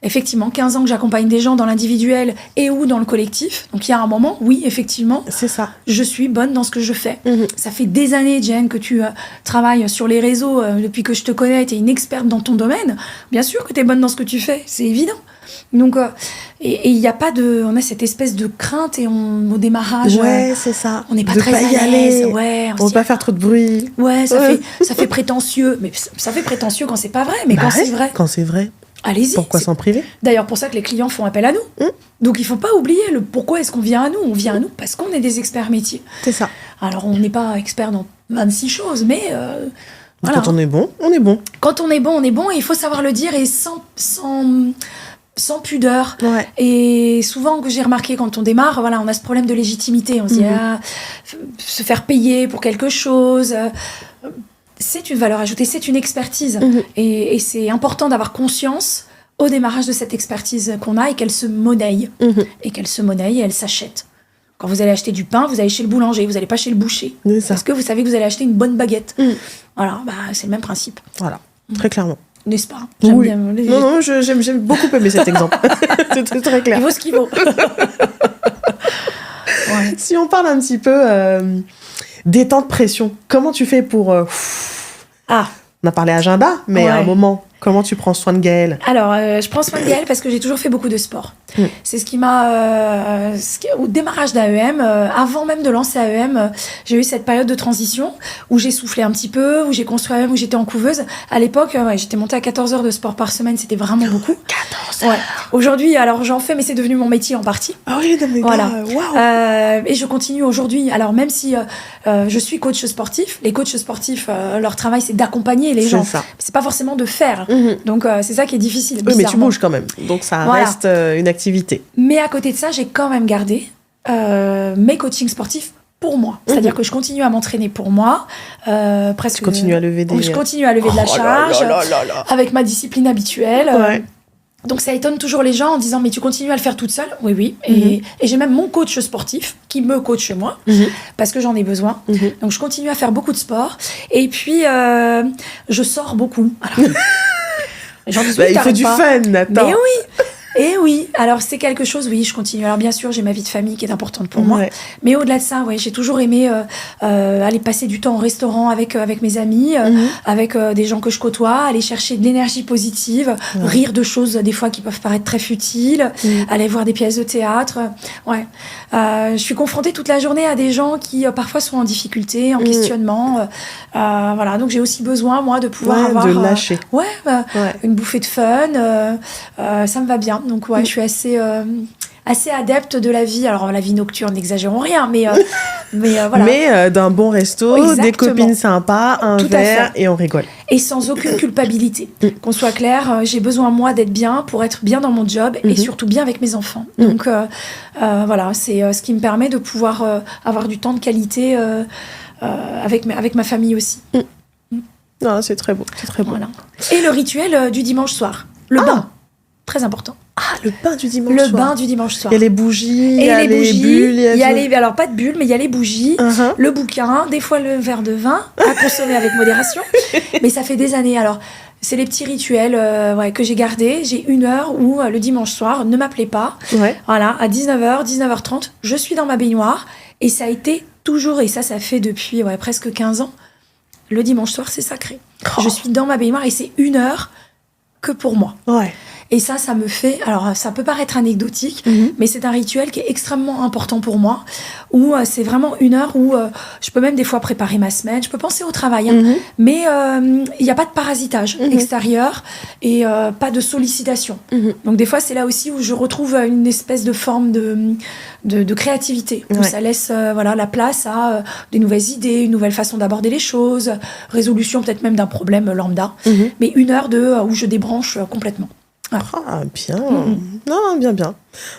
Effectivement, 15 ans que j'accompagne des gens dans l'individuel et ou dans le collectif. Donc il y a un moment, oui, effectivement, c'est ça. Je suis bonne dans ce que je fais. Ça fait des années, Jen, que tu travailles sur les réseaux. Depuis que je te connais, tu es une experte dans ton domaine. Bien sûr que tu es bonne dans ce que tu fais, c'est évident. Donc, et il n'y a pas on a cette espèce de crainte et au démarrage. Ouais, c'est ça. On n'est pas très à l'aise. Ouais, on ne veut pas faire trop de bruit. Ouais, ça fait prétentieux. Mais ça fait prétentieux quand c'est pas vrai. Mais quand c'est vrai. Quand c'est vrai. Allez-y. Pourquoi s'en priver ? D'ailleurs, pour ça que les clients font appel à nous. Donc, il ne faut pas oublier pourquoi est-ce qu'on vient à nous. On vient à nous parce qu'on est des experts métiers. C'est ça. Alors, on n'est pas expert dans 26 choses, mais... voilà. Quand on est bon, on est bon. Quand on est bon, on est bon. Et il faut savoir le dire et sans pudeur. Ouais. Et souvent, que j'ai remarqué quand on démarre, voilà, on a ce problème de légitimité. On se dit, se faire payer pour quelque chose... c'est une valeur ajoutée, c'est une expertise. Et c'est important d'avoir conscience au démarrage de cette expertise qu'on a et qu'elle se monnaie. Et qu'elle se monnaie et elle s'achète. Quand vous allez acheter du pain, vous allez chez le boulanger, vous n'allez pas chez le boucher. Parce que vous savez que vous allez acheter une bonne baguette. Voilà, c'est le même principe. Voilà, très clairement. N'est-ce pas? J'aime bien. Non, j'aime beaucoup aimé cet exemple. C'est très clair. Il vaut ce qu'il vaut. Si on parle un petit peu des temps de pression, comment tu fais pour... On a parlé agenda, mais à un moment... Comment tu prends soin de Gaëlle? Alors, je prends soin de Gaëlle parce que j'ai toujours fait beaucoup de sport. C'est ce qui m'a... au démarrage d'AEM, avant même de lancer AEM, j'ai eu cette période de transition où j'ai soufflé un petit peu, où j'ai construit AEM, où j'étais en couveuse. À l'époque, j'étais montée à 14 heures de sport par semaine, c'était vraiment beaucoup. 14 heures. Aujourd'hui, alors j'en fais, mais c'est devenu mon métier en partie. Ah oui, mais voilà. Wow. Et je continue aujourd'hui. Alors, même si je suis coach sportif, les coachs sportifs, leur travail, c'est d'accompagner les gens. C'est pas forcément de faire. Donc, c'est ça qui est difficile. Oui, mais tu bouges quand même. Donc, ça reste une activité. Mais à côté de ça, j'ai quand même gardé mes coachings sportifs pour moi. C'est-à-dire que je continue à m'entraîner pour moi. Presque. Tu continues à lever des... Je continue à lever de la charge avec ma discipline habituelle. Donc, ça étonne toujours les gens en disant « Mais tu continues à le faire toute seule ?» Oui. Et j'ai même mon coach sportif qui me coach moi parce que j'en ai besoin. Donc, je continue à faire beaucoup de sport. Et puis, je sors beaucoup. Alors, il faut du fun, Nathan. Mais oui. Et oui, alors c'est quelque chose, oui, je continue. Alors bien sûr, j'ai ma vie de famille qui est importante pour moi. Mais au-delà de ça, j'ai toujours aimé aller passer du temps au restaurant avec mes amis, avec des gens que je côtoie, aller chercher de l'énergie positive, rire de choses des fois qui peuvent paraître très futiles, aller voir des pièces de théâtre. Je suis confrontée toute la journée à des gens qui parfois sont en difficulté, en questionnement. Voilà, donc j'ai aussi besoin, moi, de pouvoir avoir... de lâcher. Une bouffée de fun. Ça me va bien. Donc, je suis assez adepte de la vie. Alors, la vie nocturne, n'exagérons rien, mais voilà. Mais d'un bon resto, exactement. Des copines sympas, un verre, et on rigole. Et sans aucune culpabilité. Qu'on soit clair, j'ai besoin, moi, d'être bien pour être bien dans mon job et surtout bien avec mes enfants. Donc, voilà, c'est ce qui me permet de pouvoir avoir du temps de qualité avec ma famille aussi. Non, c'est très beau, c'est très beau. Voilà. Et le rituel du dimanche soir, le bain. Très important. Le bain du dimanche soir. Le bain du dimanche soir. Il y a les bougies, il y a les bulles. Alors, pas de bulles, mais il y a les bougies, le bouquin, des fois le verre de vin, à consommer avec modération. Mais ça fait des années. Alors, c'est les petits rituels que j'ai gardés. J'ai 1 heure où, le dimanche soir, ne m'appelez pas. Voilà, à 19h, 19h30, je suis dans ma baignoire. Et ça a été toujours, et ça fait depuis presque 15 ans, le dimanche soir, c'est sacré. Je suis dans ma baignoire et c'est 1 heure que pour moi. Et ça me fait... Alors, ça peut paraître anecdotique, mais c'est un rituel qui est extrêmement important pour moi, où c'est vraiment 1 heure où je peux même des fois préparer ma semaine, je peux penser au travail, mais il n'y a pas de parasitage extérieur et pas de sollicitation. Donc, des fois, c'est là aussi où je retrouve une espèce de forme de créativité, où ça laisse la place à des nouvelles idées, une nouvelle façon d'aborder les choses, résolution peut-être même d'un problème lambda, mais 1 heure où je débranche complètement. Ah, bien. Non, bien.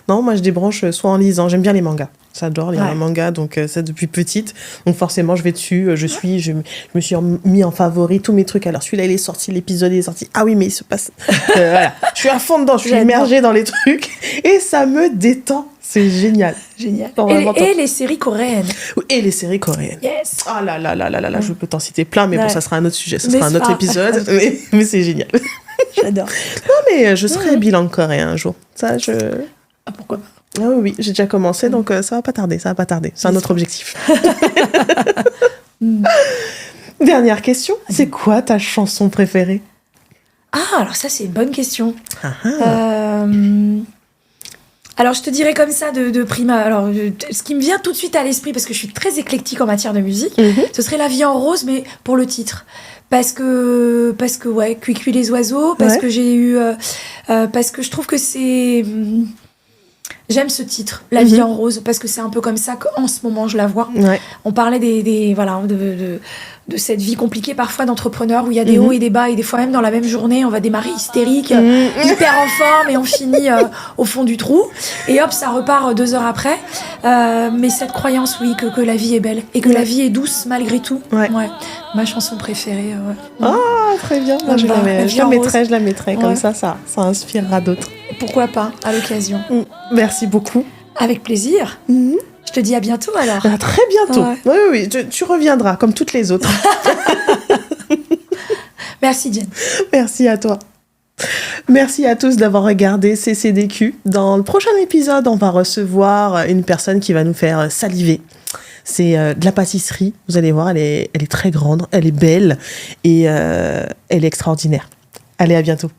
Non, moi, je débranche soit en lisant. J'aime bien les mangas. J'adore lire un manga, donc ça depuis petite. Donc forcément, je vais dessus. Je me suis mis en favori tous mes trucs. Alors celui-là, il est sorti, l'épisode est sorti. Ah oui, mais il se passe... voilà. Je suis à fond dedans, je suis immergée dans les trucs. Et ça me détend. C'est génial. Et les séries coréennes. Et les séries coréennes. Yes. Ah là, je peux t'en citer plein, mais bon, ça sera un autre sujet. Ça sera un autre épisode. mais c'est génial. J'adore. Non, mais je serai bilingue coréen un jour. Ça, Ah, pourquoi pas? Ah oui, j'ai déjà commencé, donc ça va pas tarder. C'est un autre objectif. Dernière question. C'est quoi ta chanson préférée? Ah, alors ça, c'est une bonne question. Alors, je te dirais comme ça de prime. Alors, ce qui me vient tout de suite à l'esprit, parce que je suis très éclectique en matière de musique, ce serait La vie en rose, mais pour le titre. Parce que Cui les oiseaux, parce que j'ai eu... parce que je trouve que c'est... J'aime ce titre, La vie en rose, parce que c'est un peu comme ça qu'en ce moment je la vois. On parlait de cette vie compliquée parfois d'entrepreneur où il y a des hauts et des bas, et des fois même dans la même journée on va démarrer hystérique, hyper en forme, et on finit au fond du trou, et hop, ça repart 2 heures après. Mais cette croyance, oui, que la vie est belle et que la vie est douce malgré tout. Ma chanson préférée. Ah, très bien. Moi, je la mettrai comme ça inspirera d'autres. Pourquoi pas, à l'occasion. Merci beaucoup. Avec plaisir. Je te dis à bientôt alors. À très bientôt. Ouais. Oui, tu reviendras comme toutes les autres. Merci Jen. Merci à toi. Merci à tous d'avoir regardé CCDQ. Dans le prochain épisode, on va recevoir une personne qui va nous faire saliver. C'est de la pâtisserie. Vous allez voir, elle est très grande, elle est belle et elle est extraordinaire. Allez, à bientôt.